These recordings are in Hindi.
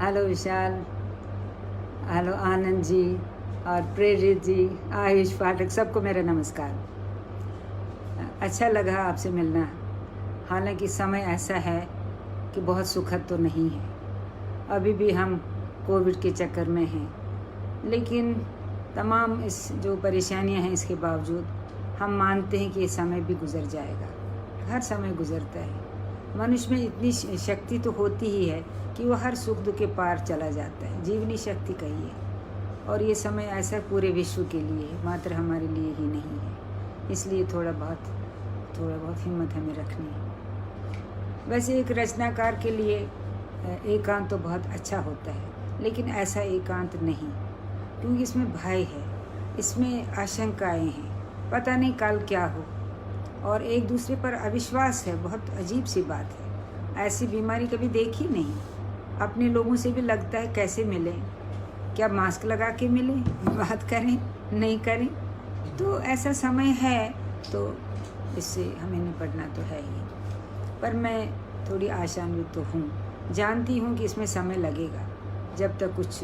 हेलो विशाल, हेलो आनंद जी और प्रेरित जी, आयुष पाठक, सबको मेरा नमस्कार। अच्छा लगा आपसे मिलना। हालांकि समय ऐसा है कि बहुत सुखद तो नहीं है, अभी भी हम कोविड के चक्कर में हैं, लेकिन तमाम इस जो परेशानियां हैं इसके बावजूद हम मानते हैं कि ये समय भी गुजर जाएगा। हर समय गुजरता है। मनुष्य में इतनी शक्ति तो होती ही है कि वो हर सुख दुख के पार चला जाता है, जीवनी शक्ति कही है। और ये समय ऐसा पूरे विश्व के लिए है, मात्र हमारे लिए ही नहीं है। इसलिए थोड़ा बहुत हिम्मत हमें रखनी है। वैसे एक रचनाकार के लिए एकांत तो बहुत अच्छा होता है, लेकिन ऐसा एकांत नहीं, क्योंकि इसमें भय है, इसमें आशंकाएं हैं, पता नहीं कल क्या हो, और एक दूसरे पर अविश्वास है। बहुत अजीब सी बात है, ऐसी बीमारी कभी देखी नहीं। अपने लोगों से भी लगता है कैसे मिलें, क्या मास्क लगा के मिलें, बात करें, नहीं करें। तो ऐसा समय है, तो इससे हमें निपटना तो है ही। पर मैं थोड़ी आशान्वित तो हूँ, जानती हूँ कि इसमें समय लगेगा। जब तक कुछ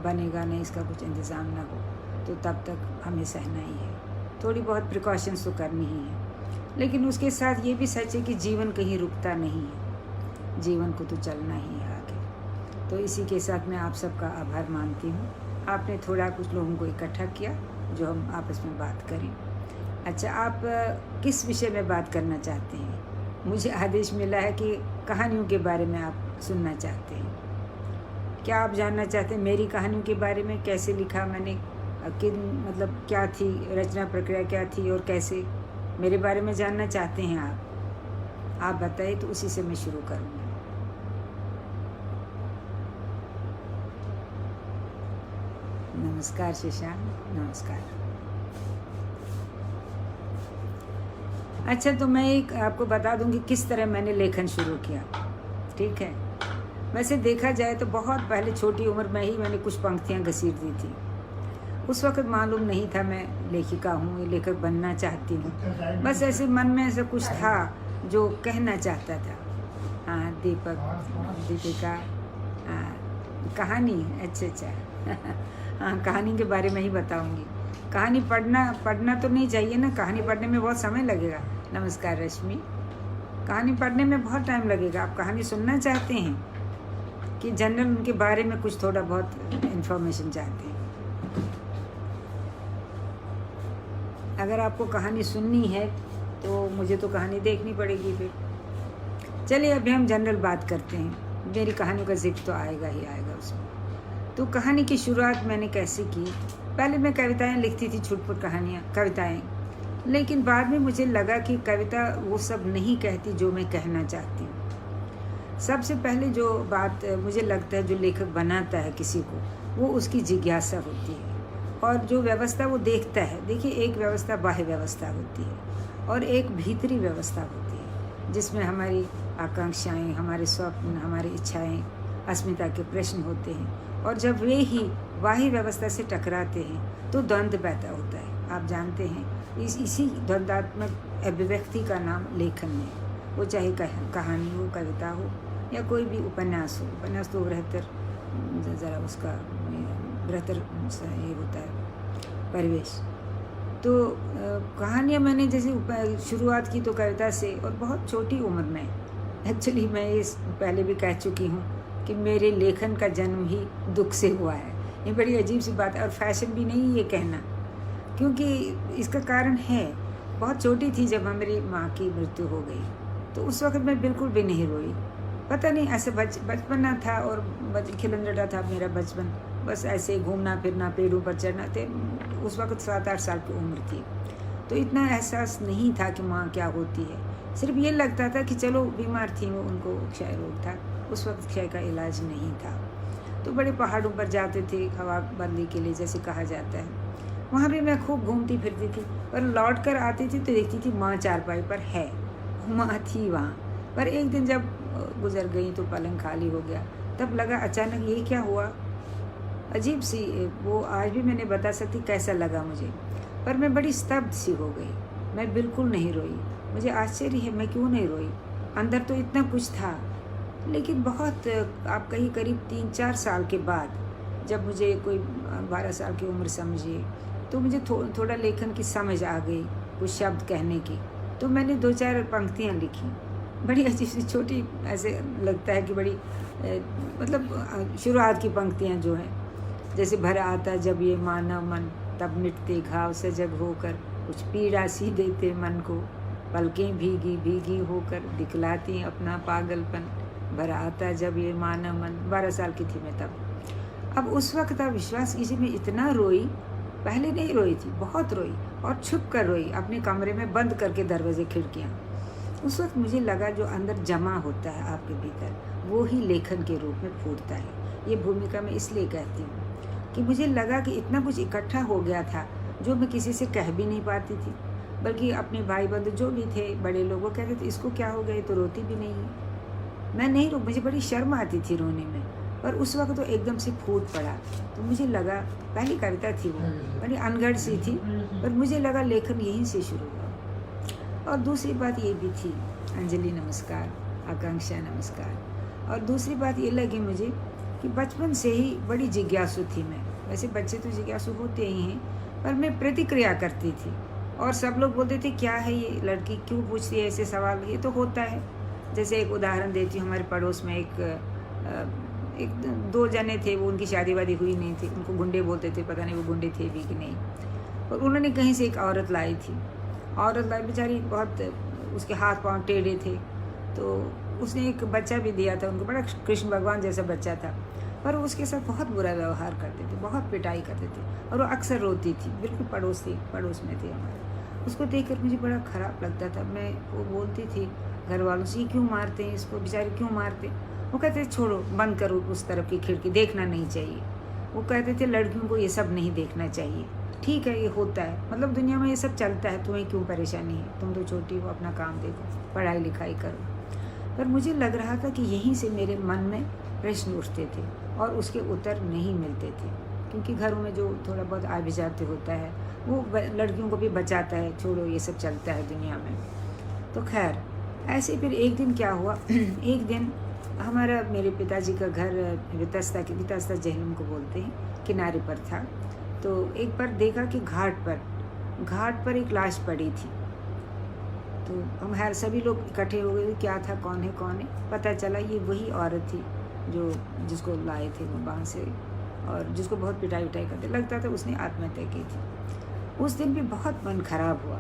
बनेगा नहीं, इसका कुछ इंतज़ाम ना हो, तो तब तक हमें सहना ही है। थोड़ी बहुत प्रिकॉशंस तो करनी ही है, लेकिन उसके साथ ये भी सच है कि जीवन कहीं रुकता नहीं है, जीवन को तो चलना ही है आगे। तो इसी के साथ मैं आप सबका आभार मानती हूँ। आपने थोड़ा कुछ लोगों को इकट्ठा किया जो हम आपस में बात करें। अच्छा, आप किस विषय में बात करना चाहते हैं? मुझे आदेश मिला है कि कहानियों के बारे में आप सुनना चाहते हैं। क्या आप जानना चाहते हैं मेरी कहानियों के बारे में? कैसे लिखा मैंने, किन मतलब क्या थी रचना प्रक्रिया, क्या थी और कैसे, मेरे बारे में जानना चाहते हैं आप बताइए, तो उसी से मैं शुरू करूँगी। नमस्कार शशांक, नमस्कार। अच्छा, तो मैं एक आपको बता दूंगी किस तरह मैंने लेखन शुरू किया, ठीक है? वैसे देखा जाए तो बहुत पहले छोटी उम्र में ही मैंने कुछ पंक्तियाँ घसीट दी थी। उस वक्त मालूम नहीं था मैं लेखिका हूँ, लेखक बनना चाहती हूँ। बस ऐसे मन में ऐसा कुछ था जो कहना चाहता था। हाँ, दीपिका कहानी, अच्छा हाँ, कहानी के बारे में ही बताऊँगी। कहानी पढ़ना तो नहीं चाहिए ना, कहानी पढ़ने में बहुत समय लगेगा। नमस्कार रश्मि, कहानी पढ़ने में बहुत टाइम लगेगा। आप कहानी सुनना चाहते हैं कि जनरल उनके बारे में कुछ थोड़ा बहुत इन्फॉर्मेशन चाहते हैं? अगर आपको कहानी सुननी है तो मुझे तो कहानी देखनी पड़ेगी फिर। चलिए अभी हम जनरल बात करते हैं। मेरी कहानियों का जिक्र तो आएगा ही आएगा उसमें। तो कहानी की शुरुआत मैंने कैसे की? पहले मैं कविताएं लिखती थी, छुटपुट कहानियाँ, कविताएं, लेकिन बाद में मुझे लगा कि कविता वो सब नहीं कहती जो मैं कहना चाहती हूँ। सबसे पहले जो बात मुझे लगता है जो लेखक बनाता है किसी को, वो उसकी जिज्ञासा होती है, और जो व्यवस्था वो देखता है। देखिए, एक व्यवस्था बाह्य व्यवस्था होती है और एक भीतरी व्यवस्था होती है, जिसमें हमारी आकांक्षाएं, हमारे स्वप्न, हमारी इच्छाएं, अस्मिता के प्रश्न होते हैं। और जब वे ही बाह्य व्यवस्था से टकराते हैं तो द्वंद्व पैदा होता है। आप जानते हैं, इसी द्वंद्वात्मक अभिव्यक्ति का नाम लेखन है। वो चाहे कहानी हो, कविता हो, या कोई भी उपन्यास हो। उपन्यास तो बेहतर, ज़रा उसका बेहतर ये होता है परिवेश। तो कहानियाँ मैंने जैसे शुरुआत की तो कविता से, और बहुत छोटी उम्र में। एक्चुअली मैं इस पहले भी कह चुकी हूँ कि मेरे लेखन का जन्म ही दुख से हुआ है। ये बड़ी अजीब सी बात है, और फैशन भी नहीं ये कहना, क्योंकि इसका कारण है। बहुत छोटी थी जब मेरी माँ की मृत्यु हो गई, तो उस वक्त मैं बिल्कुल भी नहीं रोई। पता नहीं, ऐसे बचपना था और खिलंदड़ा था मेरा बचपन। बस ऐसे घूमना फिरना, पेड़ों पर चढ़ना थे। उस वक्त 7-8 साल की उम्र थी, तो इतना एहसास नहीं था कि माँ क्या होती है। सिर्फ ये लगता था कि चलो बीमार थी वो, उनको क्षय रोग था। उस वक्त क्षय का इलाज नहीं था। तो बड़े पहाड़ों पर जाते थे हवा बंदी के लिए, जैसे कहा जाता है। वहाँ भी मैं खूब घूमती फिरती थी, पर लौट कर आती थी तो देखती थी माँ चारपाई पर है, माँ थी वहाँ। पर एक दिन जब गुजर गई तो पलंग खाली हो गया। तब लगा अचानक ये क्या हुआ, अजीब सी। वो आज भी मैंने बता सकती कैसा लगा मुझे, पर मैं बड़ी स्तब्ध सी हो गई। मैं बिल्कुल नहीं रोई। मुझे आश्चर्य है मैं क्यों नहीं रोई। अंदर तो इतना कुछ था, लेकिन बहुत आप कहीं करीब 3-4 साल के बाद, जब मुझे कोई 12 साल की उम्र समझिए, तो मुझे थोड़ा लेखन की समझ आ गई, कुछ शब्द कहने की। तो मैंने 2-4 पंक्तियाँ लिखी, बड़ी अजीब सी छोटी, ऐसे लगता है कि बड़ी मतलब शुरुआत की पंक्तियाँ जो हैं, जैसे भर आता जब ये मानव मन, तब मिटते घाव सजग होकर, कुछ पीड़ा सी देते मन को, पलकें भीगी भीगी होकर दिखलाती अपना पागलपन, भर आता जब ये मानव मन। 12 साल की थी मैं तब। अब उस वक्त आप विश्वास कीजिए, मैं इतना रोई, पहले नहीं रोई थी, बहुत रोई, और छुप कर रोई, अपने कमरे में बंद करके दरवाजे खिड़कियाँ। उस वक्त मुझे लगा जो अंदर जमा होता है आपके भीतर, वो ही लेखन के रूप में फूटता है। ये भूमिका मैं इसलिए कहती हूँ कि मुझे लगा कि इतना कुछ इकट्ठा हो गया था जो मैं किसी से कह भी नहीं पाती थी, बल्कि अपने भाई बंधु जो भी थे, बड़े लोग, वो कहते थे इसको क्या हो गया, तो रोती भी नहीं है। मैं नहीं रो, मुझे बड़ी शर्म आती थी रोने में, पर उस वक्त तो एकदम से फूट पड़ा। तो मुझे लगा, पहली कविता थी वो, बड़ी अनगढ़ सी थी, पर मुझे लगा लेखन यहीं से शुरू हुआ। और दूसरी बात ये भी थी, अंजलि नमस्कार, आकांक्षा नमस्कार। और दूसरी बात ये लगी मुझे कि बचपन से ही बड़ी जिज्ञासु थी मैं। वैसे बच्चे तो जिज्ञासु होते ही हैं, पर मैं प्रतिक्रिया करती थी, और सब लोग बोलते थे क्या है ये लड़की, क्यों पूछती है ऐसे सवाल, ये तो होता है। जैसे एक उदाहरण देती हूँ, हमारे पड़ोस में एक 2 जने थे, वो उनकी शादी वादी हुई नहीं थी, उनको गुंडे बोलते थे, पता नहीं वो गुंडे थे भी कि नहीं। और उन्होंने कहीं से एक औरत लाई थी, बेचारी बहुत, उसके हाथ पांव टेढ़े थे, तो उसने एक बच्चा भी दिया था उनको, बड़ा कृष्ण भगवान जैसा बच्चा था, पर उसके साथ बहुत बुरा व्यवहार करते थे, बहुत पिटाई करते थे, और वो अक्सर रोती थी, बिल्कुल पड़ोस में थे हमारे। उसको देखकर मुझे बड़ा ख़राब लगता था। मैं वो बोलती थी घर वालों से, ये क्यों मारते हैं इसको, बेचारे क्यों मारते। वो कहते थे छोड़ो, बंद करो उस तरफ की खिड़की, देखना नहीं चाहिए। वो कहते थे लड़कियों को ये सब नहीं देखना चाहिए, ठीक है ये होता है, मतलब दुनिया में ये सब चलता है, तुम्हें क्यों परेशानी है, तुम तो छोटी हो, अपना काम देखो, पढ़ाई लिखाई करो। पर मुझे लग रहा था कि यहीं से मेरे मन में प्रश्न उठते थे और उसके उत्तर नहीं मिलते थे, क्योंकि घरों में जो थोड़ा बहुत आभिजात्य होता है वो लड़कियों को भी बचाता है, छोड़ो ये सब चलता है दुनिया में। तो खैर ऐसे फिर एक दिन क्या हुआ एक दिन हमारा, मेरे पिताजी का घर वितस्ता जहलम को बोलते हैं, किनारे पर था। तो एक बार देखा कि घाट पर एक लाश पड़ी थी। तो हम सभी लोग इकट्ठे हो गए, क्या था, कौन है। पता चला ये वही औरत थी जिसको लाए थे वो वहाँ से, और जिसको बहुत पिटाई करते, लगता था उसने आत्महत्या की थी। उस दिन भी बहुत मन खराब हुआ,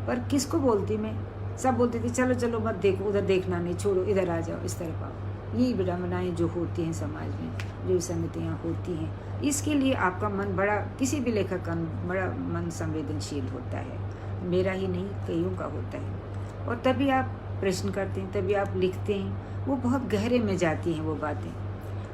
पर किसको बोलती मैं। सब बोलते थे चलो मत देखो, उधर देखना नहीं, छोड़ो, इधर आ जाओ, इस तरफ आओ। यही विडम्बनाएँ जो होती हैं समाज में, जो संगतियाँ होती हैं, इसके लिए आपका मन बड़ा, किसी भी लेखक का बड़ा मन संवेदनशील होता है। मेरा ही नहीं, कईयों का होता है। और तभी आप प्रश्न करते हैं, तभी आप लिखते हैं, वो बहुत गहरे में जाती हैं वो बातें।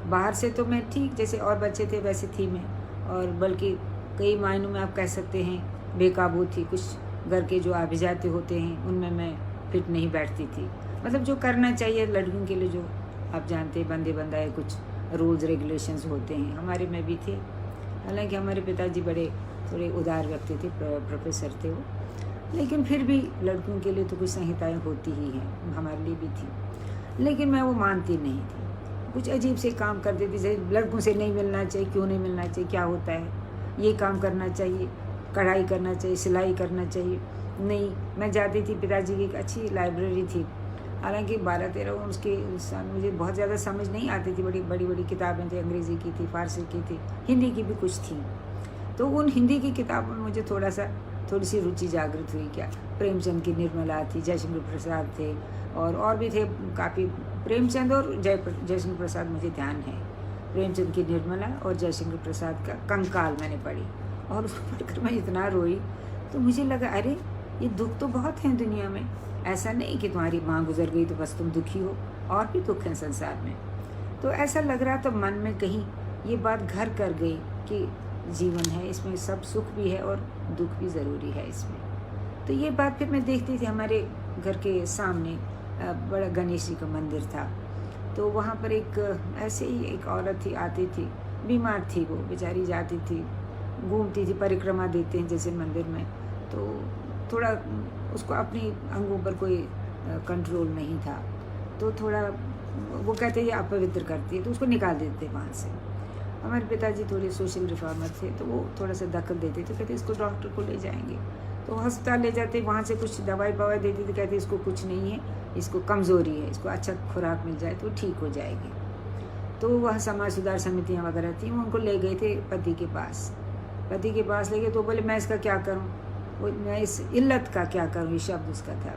बाहर से तो मैं ठीक जैसे और बच्चे थे वैसे थी मैं, और बल्कि कई मायनों में आप कह सकते हैं बेकाबू थी। कुछ घर के जो आभिजात्य होते हैं उनमें मैं फिट नहीं बैठती थी, मतलब जो करना चाहिए लड़कियों के लिए, जो आप जानते हैं बंदे बंदाए कुछ रूल्स रेगुलेशंस होते हैं, हमारे में भी थे। हालांकि हमारे पिताजी बड़े थोड़े उदार व्यक्ति थे, प्रोफेसर थे वो, लेकिन फिर भी लड़कियों के लिए तो कुछ संहिताएं होती ही हैं, हमारे लिए भी थी। लेकिन मैं वो मानती नहीं थी, कुछ अजीब से काम कर देती, जैसे लड़कों से नहीं मिलना चाहिए, क्यों नहीं मिलना चाहिए, क्या होता है, ये काम करना चाहिए, कढ़ाई करना चाहिए, सिलाई करना चाहिए। नहीं, मैं जाती थी, पिताजी की एक अच्छी लाइब्रेरी थी, हालांकि 12-13 उसके मुझे बहुत ज़्यादा समझ नहीं आती थी, बड़ी किताबें थी, अंग्रेज़ी की थी, फारसी की थी, हिंदी की भी कुछ थी। तो उन हिंदी की किताबों में मुझे थोड़ी सी रुचि जागृत हुई। क्या, प्रेमचंद की निर्मला थी, जयशंकर प्रसाद थे, और भी थे काफ़ी। प्रेमचंद और जयशंकर प्रसाद मुझे ध्यान है। प्रेमचंद की निर्मला और जयशंकर प्रसाद का कंकाल मैंने पढ़ी, और उसको पढ़कर मैं इतना रोई। तो मुझे लगा अरे ये दुख तो बहुत हैं दुनिया में, ऐसा नहीं कि तुम्हारी माँ गुजर गई तो बस तुम दुखी हो, और भी दुख हैं संसार में। तो ऐसा लग रहा था मन में कहीं ये बात घर कर गई कि जीवन है, इसमें सब सुख भी है और दुख भी ज़रूरी है इसमें। तो ये बात फिर मैं देखती थी, हमारे घर के सामने बड़ा गणेश जी का मंदिर था। तो वहाँ पर एक ऐसे ही एक औरत थी, आती थी, बीमार थी वो बेचारी, जाती थी, घूमती थी, परिक्रमा देते हैं जैसे मंदिर में। तो थोड़ा उसको अपने अंगों पर कोई कंट्रोल नहीं था, तो थोड़ा वो कहते हैं ये अपवित्र करती है, तो उसको निकाल देते वहाँ से। हमारे पिताजी थोड़े सोशल रिफॉर्मर थे, तो वो थोड़ा सा दखल देते थे, कहते इसको डॉक्टर को ले जाएंगे। तो अस्पताल ले जाते, वहाँ से कुछ दवाई पवाई देती थी, कहते इसको कुछ नहीं है, इसको कमज़ोरी है, इसको अच्छा खुराक मिल जाए तो ठीक हो जाएगी। तो वह समाज सुधार समितियाँ वगैरह थी, वो उनको ले गए थे पति के पास ले गए। तो बोले मैं इसका क्या करूँ, वो मैं इस इल्लत का क्या करूँ, ये शब्द उसका था।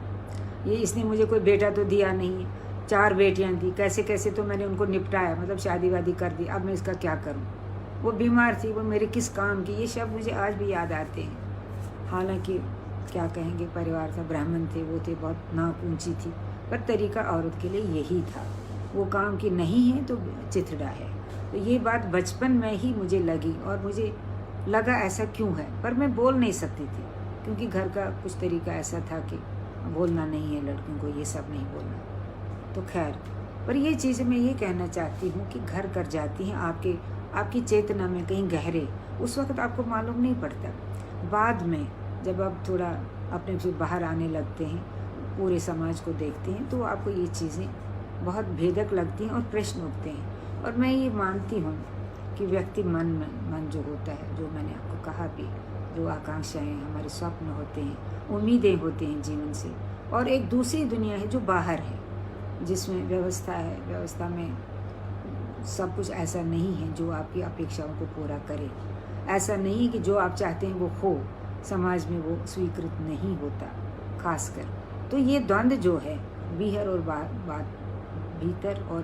ये इसने मुझे कोई बेटा तो दिया नहीं है, 4 बेटियां थी, कैसे कैसे तो मैंने उनको निपटाया, मतलब शादी वादी कर दी, अब मैं इसका क्या करूं। वो बीमार थी, वो मेरे किस काम की, ये शब्द मुझे आज भी याद आते हैं। हालांकि क्या कहेंगे, परिवार था, ब्राह्मण थे, वो थे, बहुत नाक ऊंची थी, पर तरीका औरत के लिए यही था, वो काम की नहीं है तो चिथड़ा है। तो ये बात बचपन में ही मुझे लगी, और मुझे लगा ऐसा क्यों है, पर मैं बोल नहीं सकती थी, क्योंकि घर का कुछ तरीका ऐसा था कि बोलना नहीं है लड़कियों को, ये सब नहीं बोलना। तो खैर, पर ये चीज़ मैं ये कहना चाहती हूँ कि घर कर जाती हैं आपकी चेतना में कहीं गहरे, उस वक्त आपको मालूम नहीं पड़ता। बाद में जब आप थोड़ा अपने से बाहर आने लगते हैं, पूरे समाज को देखते हैं, तो आपको ये चीज़ें बहुत भेदक लगती हैं और प्रश्न उठते हैं। और मैं ये मानती हूँ कि व्यक्ति मन जो होता है, जो मैंने आपको कहा भी, जो आकांक्षाएँ, हमारे स्वप्न होते हैं, उम्मीदें होते हैं जीवन से, और एक दूसरी दुनिया है जो बाहर है, जिसमें व्यवस्था है, व्यवस्था में सब कुछ ऐसा नहीं है जो आपकी अपेक्षाओं को पूरा करे। ऐसा नहीं कि जो आप चाहते हैं वो हो, समाज में वो स्वीकृत नहीं होता खासकर। तो ये द्वंद्व जो है, भीतर और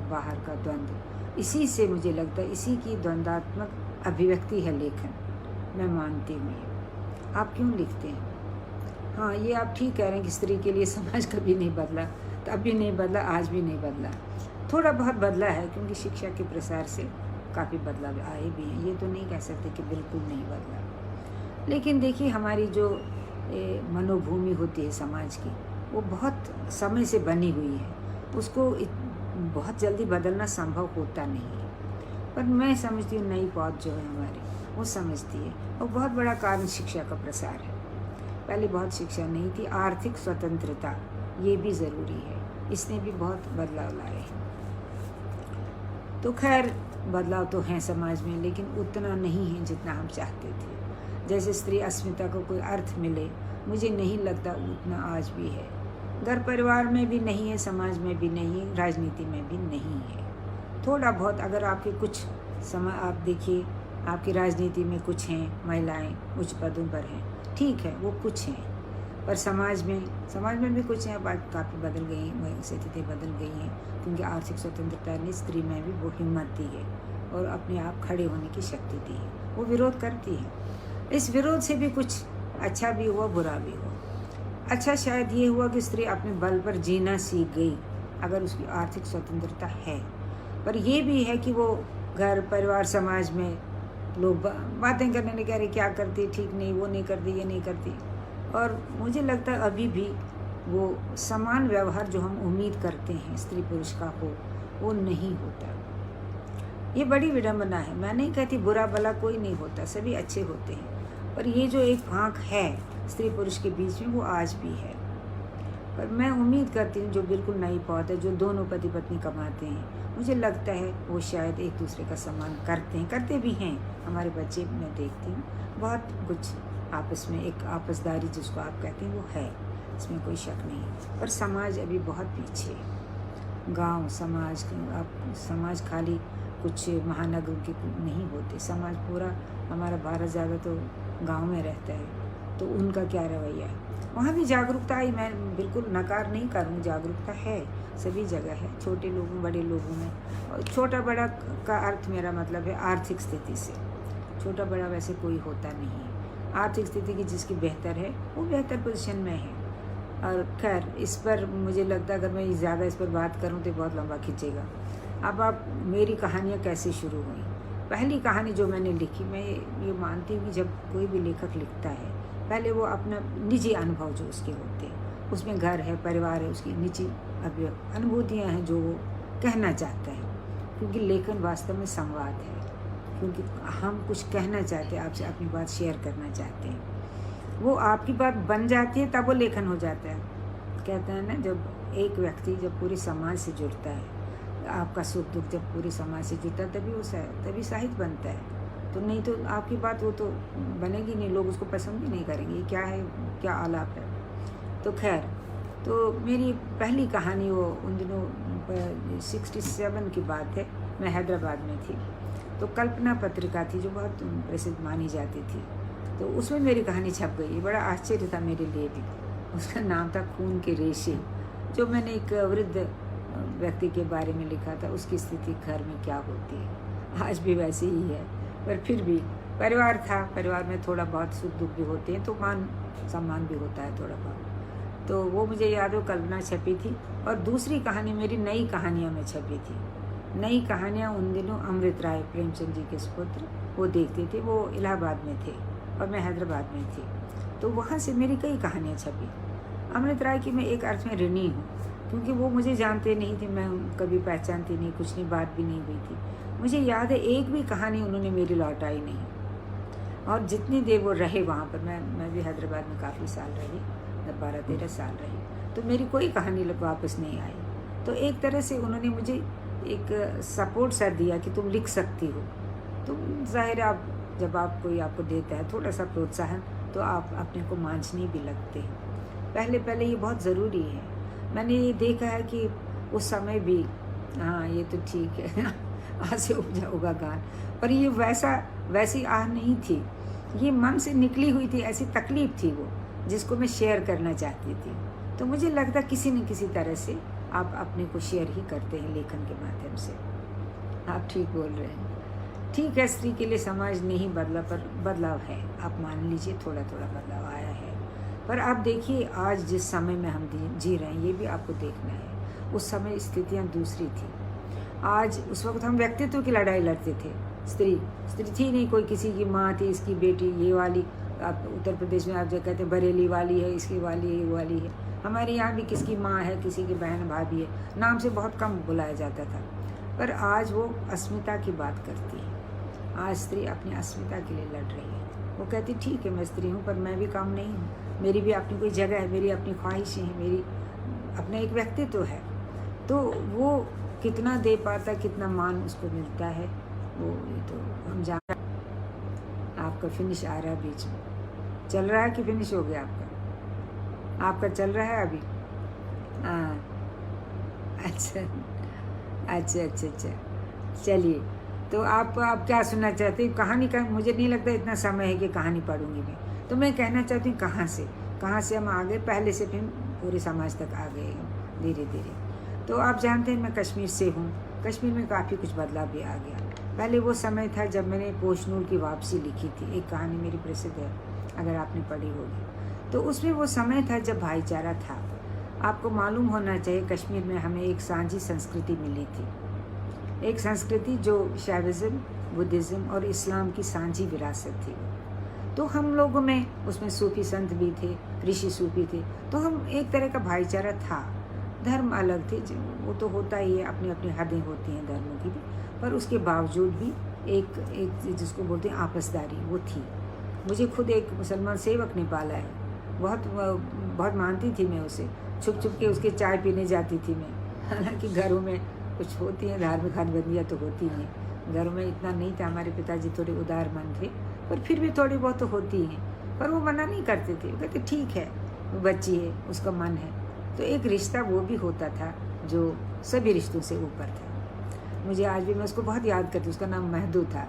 बाहर का द्वंद्व, इसी से मुझे लगता है, इसी की द्वंद्वात्मक अभिव्यक्ति है लेखन, मैं मानती हूँ। आप क्यों लिखते हैं? हाँ, ये आप ठीक कह रहे हैं कि स्त्री के लिए समाज कभी नहीं बदला, तब भी नहीं बदला, आज भी नहीं बदला। थोड़ा बहुत बदला है, क्योंकि शिक्षा के प्रसार से काफ़ी बदलाव आए भी हैं, ये तो नहीं कह सकते कि बिल्कुल नहीं बदला। लेकिन देखिए, हमारी जो मनोभूमि होती है समाज की, वो बहुत समय से बनी हुई है, उसको बहुत जल्दी बदलना संभव होता नहीं है। पर मैं समझती हूँ नई पौध जो है हमारी, वो समझती है, और बहुत बड़ा कारण शिक्षा का प्रसार है। पहले बहुत शिक्षा नहीं थी। आर्थिक स्वतंत्रता, ये भी ज़रूरी है, इसने भी बहुत बदलाव लाए हैं। तो खैर, बदलाव तो हैं समाज में, लेकिन उतना नहीं है जितना हम चाहते थे। जैसे स्त्री अस्मिता को कोई अर्थ मिले, मुझे नहीं लगता उतना आज भी है। घर परिवार में भी नहीं है, समाज में भी नहीं है, राजनीति में भी नहीं है। थोड़ा बहुत अगर आपके कुछ समय आप देखिए, आपकी राजनीति में कुछ हैं, महिलाएं उच्च पदों पर हैं, ठीक है, वो कुछ हैं, पर समाज में भी कुछ हैं। बात काफ़ी बदल गई हैं, स्थिति बदल गई हैं, क्योंकि आर्थिक स्वतंत्रता ने स्त्री में भी वो हिम्मत दी है और अपने आप खड़े होने की शक्ति दी है। वो विरोध करती है, इस विरोध से भी कुछ अच्छा भी हुआ, बुरा भी हुआ। अच्छा शायद ये हुआ कि स्त्री अपने बल पर जीना सीख गई, अगर उसकी आर्थिक स्वतंत्रता है। पर ये भी है कि वो घर परिवार समाज में लोग बातें करने नहीं, कह रहे क्या करती, ठीक नहीं, वो नहीं करती, ये नहीं करती। और मुझे लगता है अभी भी वो समान व्यवहार जो हम उम्मीद करते हैं स्त्री पुरुष का हो, वो नहीं होता। ये बड़ी विडंबना है। मैं नहीं कहती बुरा भला कोई नहीं होता, सभी अच्छे होते हैं, पर ये जो एक आँख है स्त्री पुरुष के बीच में, वो आज भी है। पर मैं उम्मीद करती हूँ जो बिल्कुल नई पौध है, जो दोनों पति पत्नी कमाते हैं, मुझे लगता है वो शायद एक दूसरे का सम्मान करते भी हैं। हमारे बच्चे मैं देखती हूँ, बहुत कुछ आपस में एक आपसदारी जिसको आप कहते हैं वो है, इसमें कोई शक नहीं। पर समाज अभी बहुत पीछे है। गांव समाज खाली कुछ महानगर के नहीं होते, समाज पूरा हमारा भारत ज़्यादा तो गांव में रहता है, तो उनका क्या रवैया है। वहाँ भी जागरूकता आई, मैं बिल्कुल नकार नहीं करूँ, जागरूकता है सभी जगह है, छोटे लोगों बड़े लोगों में। और छोटा बड़ा का अर्थ मेरा मतलब है आर्थिक स्थिति से, छोटा बड़ा वैसे कोई होता नहीं है। आर्थिक स्थिति की जिसकी बेहतर है वो बेहतर पोजीशन में है। और खैर, इस पर मुझे लगता है अगर मैं ज़्यादा इस पर बात करूँ तो बहुत लंबा खींचेगा। अब आप मेरी कहानियाँ कैसे शुरू हुई? पहली कहानी जो मैंने लिखी, मैं ये मानती हूँ कि जब कोई भी लेखक लिखता है, पहले वो अपना निजी अनुभव जो उसके होते हैं, उसमें घर है, परिवार है, उसकी निजी अनुभूतियाँ हैं जो वो कहना चाहता है, क्योंकि लेखन वास्तव में संवाद है, क्योंकि हम कुछ कहना चाहते हैं, आपसे अपनी बात शेयर करना चाहते हैं, वो आपकी बात बन जाती है, तब वो लेखन हो जाता है। कहते हैं ना, जब एक व्यक्ति जब पूरे समाज से जुड़ता है आपका सुख दुख जब पूरे समाज से जुड़ता है तभी साहित्य बनता है। तो नहीं तो आपकी बात वो तो बनेगी नहीं, लोग उसको पसंद भी नहीं करेंगे, ये क्या है, क्या आलाप है। तो खैर, तो मेरी पहली कहानी वो उन दिनों 67 की बात है, मैं हैदराबाद में थी। तो कल्पना पत्रिका थी जो बहुत प्रसिद्ध मानी जाती थी, तो उसमें मेरी कहानी छप गई। बड़ा आश्चर्य था मेरे लिए भी। उसका नाम था खून के रेशे, जो मैंने एक वृद्ध व्यक्ति के बारे में लिखा था, उसकी स्थिति घर में क्या होती है। आज भी वैसे ही है, पर फिर भी परिवार था, परिवार में थोड़ा बहुत सुख दुख भी होते हैं, तो मान सम्मान भी होता है थोड़ा बहुत। तो वो मुझे याद हो, कल्पना छपी थी। और दूसरी कहानी मेरी नई कहानियों में छपी थी। नई कहानियाँ उन दिनों अमृत राय, प्रेमचंद जी के सुपुत्र, वो देखते थे। वो इलाहाबाद में थे और मैं हैदराबाद में थी, तो वहाँ से मेरी कई कहानियाँ छपी। अमृत राय की मैं एक अर्थ में ऋणी हूँ, क्योंकि वो मुझे जानते नहीं थे, मैं कभी पहचानती नहीं, कुछ नहीं, बात भी नहीं हुई थी। मुझे याद है एक भी कहानी उन्होंने मेरी लौटाई नहीं। और जितनी देर वो रहे वहाँ पर, मैं भी हैदराबाद में काफ़ी साल रही, 12-13 साल रही, तो मेरी कोई कहानी वापस नहीं आई। तो एक तरह से उन्होंने मुझे एक सपोर्ट सा दिया कि तुम लिख सकती हो। तो ज़ाहिर आप जब आप कोई आपको देता है थोड़ा सा प्रोत्साहन, तो आप अपने को मांझने भी लगते हैं। पहले ये बहुत ज़रूरी है। मैंने ये देखा है कि उस समय भी, हाँ ये तो ठीक है आज से उपजाऊगा गान, पर ये वैसी आह नहीं थी, ये मन से निकली हुई थी, ऐसी तकलीफ थी वो, जिसको मैं शेयर करना चाहती थी। तो मुझे लगता किसी न किसी तरह से आप अपने को शेयर ही करते हैं लेखन के माध्यम से। आप ठीक बोल रहे हैं। ठीक है, स्त्री के लिए समाज नहीं बदला, पर बदलाव है, आप मान लीजिए थोड़ा थोड़ा बदलाव आया है। पर आप देखिए आज जिस समय में हम जी रहे हैं, ये भी आपको देखना है। उस समय स्थितियाँ दूसरी थी। आज उस वक्त हम व्यक्तित्व की लड़ाई लड़ते थे। स्त्री थी नहीं, कोई किसी की माँ थी, इसकी बेटी, ये वाली। आप उत्तर प्रदेश में आप जो कहते हैं बरेली वाली है, इसकी वाली है, ये वाली है। हमारे यहाँ भी किसकी माँ है, किसी की बहन भाभी है, नाम से बहुत कम बुलाया जाता था। पर आज वो अस्मिता की बात करती है। आज स्त्री अपनी अस्मिता के लिए लड़ रही है। वो कहती ठीक है मैं स्त्री हूँ, पर मैं भी कम नहीं हूँ, मेरी भी अपनी कोई जगह है, मेरी अपनी ख्वाहिशें हैं, मेरी अपना एक व्यक्तित्व है। तो वो कितना दे पाता, कितना मान उसको मिलता है, वो ये तो हम जान। आपका फिनिश आ रहा है, बीच में चल रहा है कि फिनिश हो गया आपका चल रहा है अभी? हाँ, अच्छा, चलिए। तो आप क्या सुनना चाहते हैं? कहानी का मुझे नहीं लगता इतना समय है कि कहानी पढ़ूंगी मैं। तो मैं कहना चाहती हूँ कहाँ से हम आगे, पहले से फिर पूरे समाज तक आ गए हैं धीरे धीरे। तो आप जानते हैं मैं कश्मीर से हूँ। कश्मीर में काफ़ी कुछ बदलाव भी आ गया। पहले वो समय था जब मैंने पोशनूर की वापसी लिखी थी, एक कहानी मेरी प्रसिद्ध है, अगर आपने पढ़ी होगी। तो उसमें वो समय था जब भाईचारा था। आपको मालूम होना चाहिए कश्मीर में हमें एक सांझी संस्कृति मिली थी, एक संस्कृति जो शैविज़्म, बुद्धिज़्म और इस्लाम की सांझी विरासत थी। तो हम लोगों में उसमें सूफी संत भी थे, ऋषि सूफी थे, तो हम एक तरह का भाईचारा था। धर्म अलग थे, वो तो होता ही है, अपनी अपनी हदें होती हैं धर्मों की भी, पर उसके बावजूद भी एक जिसको बोलते हैं आपसदारी, वो थी। मुझे खुद एक मुसलमान सेवक ने पाला है, बहुत मानती थी मैं उसे, छुप के उसके चाय पीने जाती थी मैं। हालांकि घरों में कुछ होती हैं धार्मिक हदबंदियाँ तो होती हैं, घरों में इतना नहीं था, हमारे पिताजी थोड़े उदारमंद थे, पर फिर भी थोड़ी बहुत तो होती हैं। पर वो मना नहीं करते थे, वो कहते ठीक है, वो बच्ची है, उसका मन है। तो एक रिश्ता वो भी होता था जो सभी रिश्तों से ऊपर था। मुझे आज भी, मैं उसको बहुत याद करती हूँ, उसका नाम महदू था।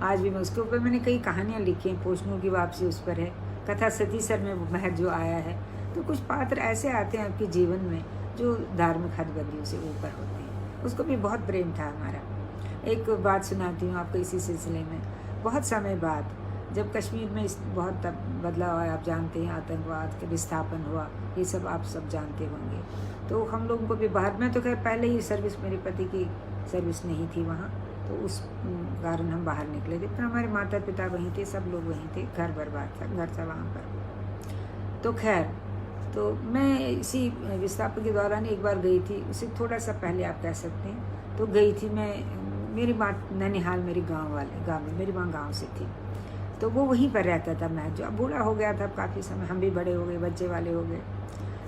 आज भी मैं उसके ऊपर मैंने कई कहानियाँ लिखी हैं, पोशनूर की वापसी उस पर है, कथा सतीसर में महद जो आया है। तो कुछ पात्र ऐसे आते हैं आपके जीवन में जो धार्मिक हदबंदियों से ऊपर होते हैं। उसको भी बहुत प्रेम था हमारा। एक बात सुनाती हूँ आपको इसी सिलसिले में। बहुत समय बाद जब कश्मीर में बहुत बदलाव आया, आप जानते हैं, आतंकवाद का विस्थापन हुआ, ये सब आप सब जानते होंगे। तो हम लोगों को भी बाहर, मैं तो खैर पहले ही सर्विस, मेरे पति की सर्विस नहीं थी वहाँ, तो उस कारण हम बाहर निकले थे, पर हमारे माता पिता वहीं थे, सब लोग वहीं थे, घर बर्बाद था, घर था वहाँ पर। तो खैर, तो मैं इसी विस्थापन के दौरान एक बार गई थी, उससे थोड़ा सा पहले आप कह सकते हैं। तो गई थी मैं, मेरी माँ ननिहाल, मेरी गाँव में, मेरी माँ गाँव से थी, तो वो वहीं पर रहता था। मैं जो अब बूढ़ा हो गया था, अब काफ़ी समय, हम भी बड़े हो गए, बच्चे वाले हो गए।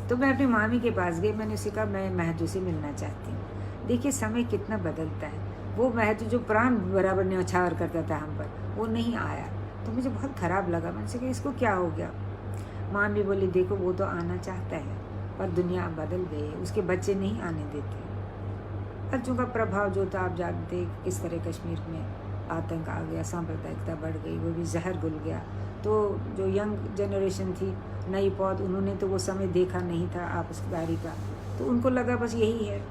तो मैं अपनी मामी के पास गई, मैंने उसे कहा मैं महजू से मिलना चाहती हूँ। देखिए समय कितना बदलता है। वो महत्व जो प्राण बराबर न्यौछावर करता था हम पर, वो नहीं आया। तो मुझे बहुत ख़राब लगा। मैंने कहा इसको क्या हो गया। माँ भी बोली देखो वो तो आना चाहता है पर दुनिया बदल गई है, उसके बच्चे नहीं आने देते। बच्चों का प्रभाव जो था आप जानते किस तरह कश्मीर में आतंक आ गया, सांप्रदायिकता बढ़ गई, वो भी जहर घुल गया। तो जो यंग जनरेशन थी, नई पौध, उन्होंने तो वो समय देखा नहीं था आपसदारी का, तो उनको लगा बस यही है,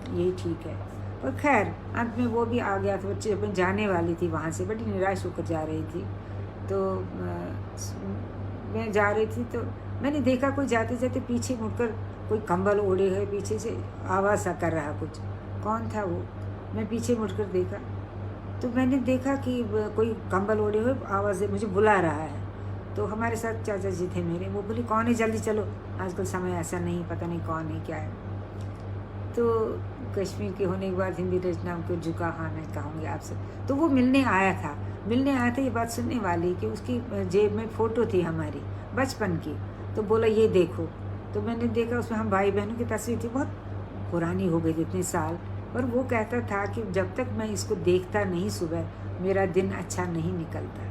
यही ठीक है। पर खैर अंत में वो भी आ गया था। बच्चे अपन जाने वाली थी वहाँ से, बड़ी निराश होकर जा रही थी। तो मैं जा रही थी तो मैंने देखा कोई जाते जाते पीछे मुड़कर कोई कंबल ओढ़े हुए पीछे से आवाज़ सा कर रहा कुछ। कौन था वो? मैं पीछे मुड़कर देखा तो मैंने देखा कि कोई कंबल ओढ़े हुए आवाज़ से मुझे बुला रहा है। तो हमारे साथ चाचा जी थे मेरे, वो बोली कौन है, जल्दी चलो, आजकल समय ऐसा नहीं, पता नहीं कौन है क्या है। तो कश्मीर के होने के बाद हिंदी रचना को झुका, हाँ मैं कहूँगी आपसे। तो वो मिलने आया था ये बात सुनने वाली कि उसकी जेब में फ़ोटो थी हमारी बचपन की। तो बोला ये देखो। तो मैंने देखा, उसमें हम भाई बहनों की तस्वीर थी, बहुत पुरानी हो गई थी इतने साल। पर वो कहता था कि जब तक मैं इसको देखता नहीं सुबह, मेरा दिन अच्छा नहीं निकलता।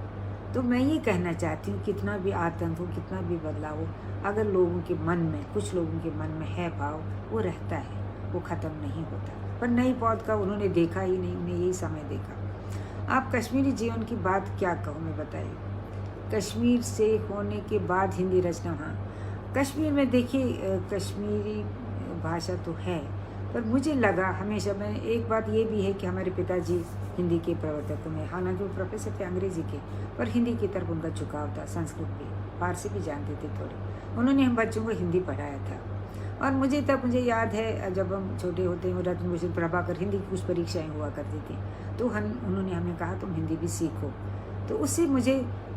तो मैं ये कहना चाहती हूँ, कितना भी आतंक हो, कितना भी बदलाव हो, अगर लोगों के मन में, कुछ लोगों के मन में है भाव, वो रहता है, वो ख़त्म नहीं होता। पर नई पौध का उन्होंने देखा ही नहीं, उन्हें यही समय देखा। आप कश्मीरी जीवन की बात क्या कहूँ मैं, बताइए। कश्मीर से होने के बाद हिंदी रचना, हाँ कश्मीर में देखिए कश्मीरी भाषा तो है, पर मुझे लगा हमेशा, मैं एक बात ये भी है कि हमारे पिताजी हिंदी के प्रवर्तकों में, हालांकि वो प्रोफेसर थे अंग्रेज़ी के, पर हिंदी की तरफ उनका झुकाव था। संस्कृत भी, फारसी भी जानते थे थोड़ी। उन्होंने हम बच्चों को हिंदी पढ़ाया था। और मुझे याद है जब हम छोटे होते हैं, रत्नभूषण प्रभाकर हिंदी की कुछ परीक्षाएँ हुआ करती थी, तो उन्होंने हमें कहा तुम हिंदी भी सीखो। तो उससे मुझे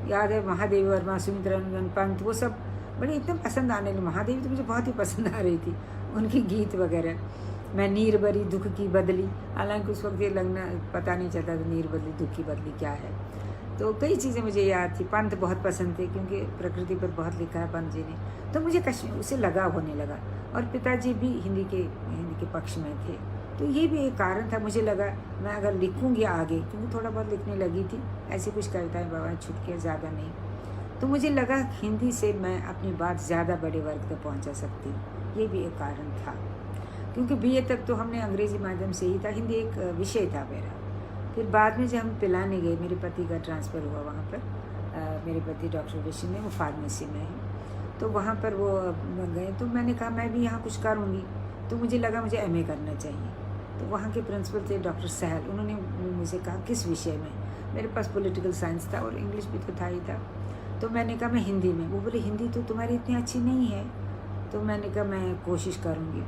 याद है महादेवी वर्मा, सुमित्रा रंजन पंत, वो सब बड़े एकदम पसंद आने लगे। महादेवी तो मुझे बहुत ही पसंद आ रही थी, उनकी गीत वगैरह। मैं नीर बरी दुख की बदली, हालांकि उस वक्त ये लगना पता नहीं चलता था नीर बदली दुख की बदली क्या है। तो कई चीज़ें मुझे याद थी। पंत बहुत पसंद थे क्योंकि प्रकृति पर बहुत लिखा है पंत जी ने। तो मुझे कश्मीर उससे लगाव होने लगा। और पिताजी भी हिंदी के पक्ष में थे, तो ये भी एक कारण था। मुझे लगा मैं अगर लिखूँगी आगे, क्योंकि थोड़ा बहुत लिखने लगी थी, ऐसी कुछ कविताएँ बाबा छुटकियाँ ज़्यादा नहीं, तो मुझे लगा हिंदी से मैं अपनी बात ज़्यादा बड़े वर्ग तक पहुँचा सकती। ये भी एक कारण था, क्योंकि बीए तक तो हमने अंग्रेज़ी माध्यम से ही था, हिंदी एक विषय था मेरा। फिर बाद में जब हम पिलाने गए, मेरे पति का ट्रांसफ़र हुआ वहाँ पर, मेरे पति डॉक्टर विशन में, वो फार्मेसी में है, तो वहाँ पर वो गए। तो मैंने कहा मैं भी यहाँ कुछ करूँगी, तो मुझे लगा मुझे एमए करना चाहिए। तो वहाँ के प्रिंसिपल थे डॉक्टर सहल, उन्होंने मुझे कहा किस विषय में। मेरे पास पॉलिटिकल साइंस था और इंग्लिश भी तो था ही था। तो मैंने कहा मैं हिंदी में। वो बोले हिंदी तो तुम्हारी इतनी अच्छी नहीं है। तो मैंने कहा मैं कोशिश करूँगी,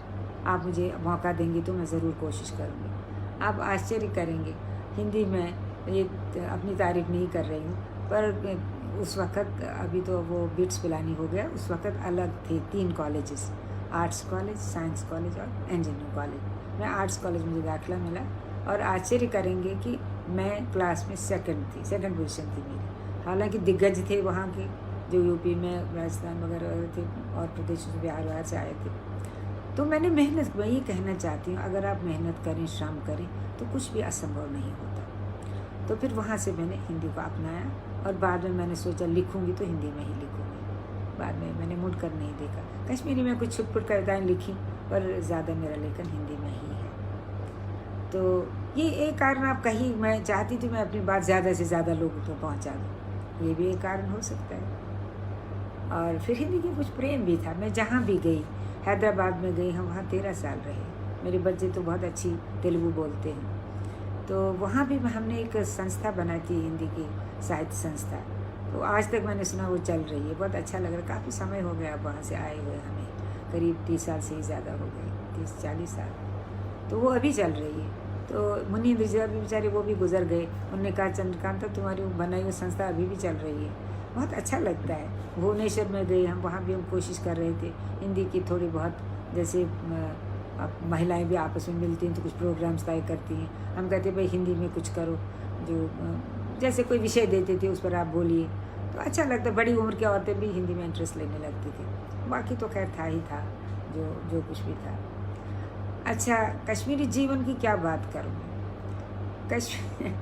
आप मुझे मौका देंगी तो मैं ज़रूर कोशिश करूँगी। आप आश्चर्य करेंगे, हिंदी में ये अपनी तारीफ नहीं कर रही हूँ, पर उस वक़्त, अभी तो वो बिट्स पिलानी हो गया, उस वक़्त अलग थे 3 colleges, arts college, science college और इंजीनियरिंग कॉलेज। मैं आर्ट्स कॉलेज मुझे दाखिला मिला और आश्चर्य करेंगे कि मैं क्लास में सेकंड पोजीशन थी मेरी। हालांकि दिग्गज थे वहाँ के, जो यूपी में, राजस्थान वगैरह थे और प्रदेशों से, बिहार से आए थे। तो मैंने मेहनत, मैं ये कहना चाहती हूँ, अगर आप मेहनत करें, श्रम करें, तो कुछ भी असंभव नहीं होता। तो फिर वहाँ से मैंने हिंदी को अपनाया और बाद में मैंने सोचा लिखूँगी तो हिंदी में ही लिखूँगी। बाद में मैंने मुड़कर नहीं देखा। कश्मीरी में कुछ छुटपुट कविताएँ लिखी, पर ज़्यादा मेरा लेखन हिंदी में ही है। तो ये एक कारण आप कहीं, मैं चाहती थी मैं अपनी बात ज़्यादा से ज़्यादा लोगों को पहुँचा दूँ, ये भी एक कारण हो सकता है। और फिर हिंदी की कुछ प्रेम भी था। मैं जहाँ भी गई, हैदराबाद में गई, हम वहाँ 13 साल रहे। मेरे बच्चे तो बहुत अच्छी तेलुगु बोलते हैं, तो वहाँ भी हमने एक संस्था बनाई थी, हिंदी की साहित्य संस्था। तो आज तक मैंने सुना वो चल रही है, बहुत अच्छा लग रहा है। काफ़ी समय हो गया अब वहाँ से आए हुए, हमें करीब 30 साल से ही ज़्यादा हो गए, 30-40 साल। तो वो अभी चल रही है। तो मुनि इंद्रजीत भी बेचारे, वो भी गुजर गए। उन्होंने कहा चंद्रकांत तुम्हारी बनाई हुई संस्था अभी भी चल रही है, बहुत अच्छा लगता है। भुवनेश्वर में गए हम, वहाँ भी हम कोशिश कर रहे थे हिंदी की थोड़ी बहुत, जैसे महिलाएं भी आपस में मिलती हैं तो कुछ प्रोग्राम्स तय करती हैं। हम कहते भाई हिंदी में कुछ करो, जो जैसे कोई विषय देते थे उस पर आप बोलिए, तो अच्छा लगता। बड़ी उम्र की औरतें भी हिंदी में इंटरेस्ट लेने लगती थी। बाकी तो खैर था ही था जो कुछ भी था। अच्छा, कश्मीरी जीवन की क्या बात करूँ। कश्मीर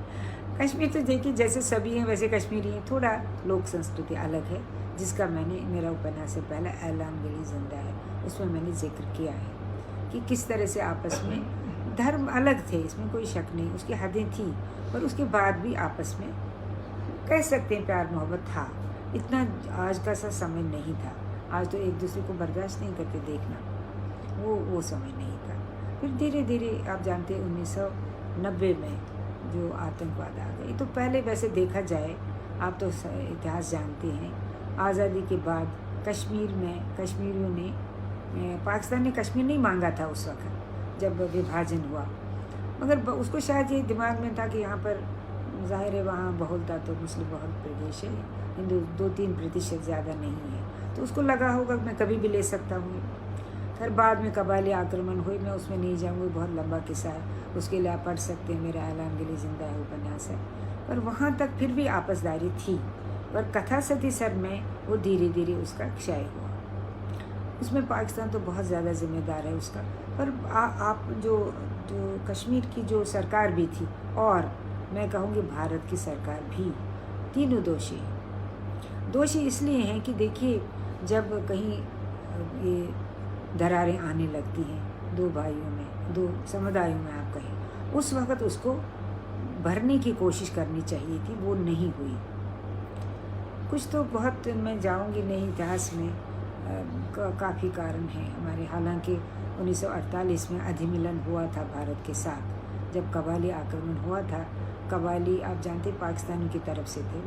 कश्मीर तो देखिए जैसे सभी हैं वैसे कश्मीरी हैं, थोड़ा लोक संस्कृति अलग है, जिसका मेरा उपन्यास से पहला ऐलान गली जिंदा है, उसमें मैंने जिक्र किया है कि किस तरह से आपस में धर्म अलग थे, इसमें कोई शक नहीं, उसकी हदें थी, पर उसके बाद भी आपस में कह सकते हैं प्यार मोहब्बत था। इतना आज का सा समय नहीं था, आज तो एक दूसरे को बर्दाश्त नहीं करते देखना, वो समय नहीं था। फिर धीरे धीरे आप जानते हैं 1990 में जो आतंकवाद आ गए, तो पहले वैसे देखा जाए, आप तो इतिहास जानते हैं, आज़ादी के बाद कश्मीर में कश्मीरियों ने, पाकिस्तान ने कश्मीर नहीं मांगा था उस वक्त जब विभाजन हुआ, मगर उसको शायद ये दिमाग में था कि यहाँ पर ज़ाहिर है वहाँ बहुलता तो मुस्लिम बहुल प्रदेश है, हिंदू 2-3% ज़्यादा नहीं है, तो उसको लगा होगा मैं कभी भी ले सकता हूँ। फिर बाद में कबायली आक्रमण हुए, मैं उसमें नहीं जाऊँगी, बहुत लंबा किस्सा है, उसके लिए आप पढ़ सकते हैं, मेरा ऐलान गली जिंदा है उपन्यास है। पर वहाँ तक फिर भी आपसदारी थी, पर कथा सती सर में वो धीरे धीरे उसका क्षय हुआ। उसमें पाकिस्तान तो बहुत ज़्यादा जिम्मेदार है उसका, पर आप जो कश्मीर की जो सरकार भी थी, और मैं कहूँगी भारत की सरकार भी, तीनों दोषी हैं। दोषी इसलिए हैं कि देखिए जब कहीं ये दरारें आने लगती हैं दो भाइयों में, दो समुदायों में आप कहें, उस वक़्त उसको भरने की कोशिश करनी चाहिए थी, वो नहीं हुई। कुछ तो बहुत मैं जाऊंगी नहीं इतिहास में, काफ़ी कारण हैं हमारे। हालांकि 1948 में अधिमिलन हुआ था भारत के साथ, जब कबायली आक्रमण हुआ था। कबायली आप जानते पाकिस्तानी की तरफ से थे,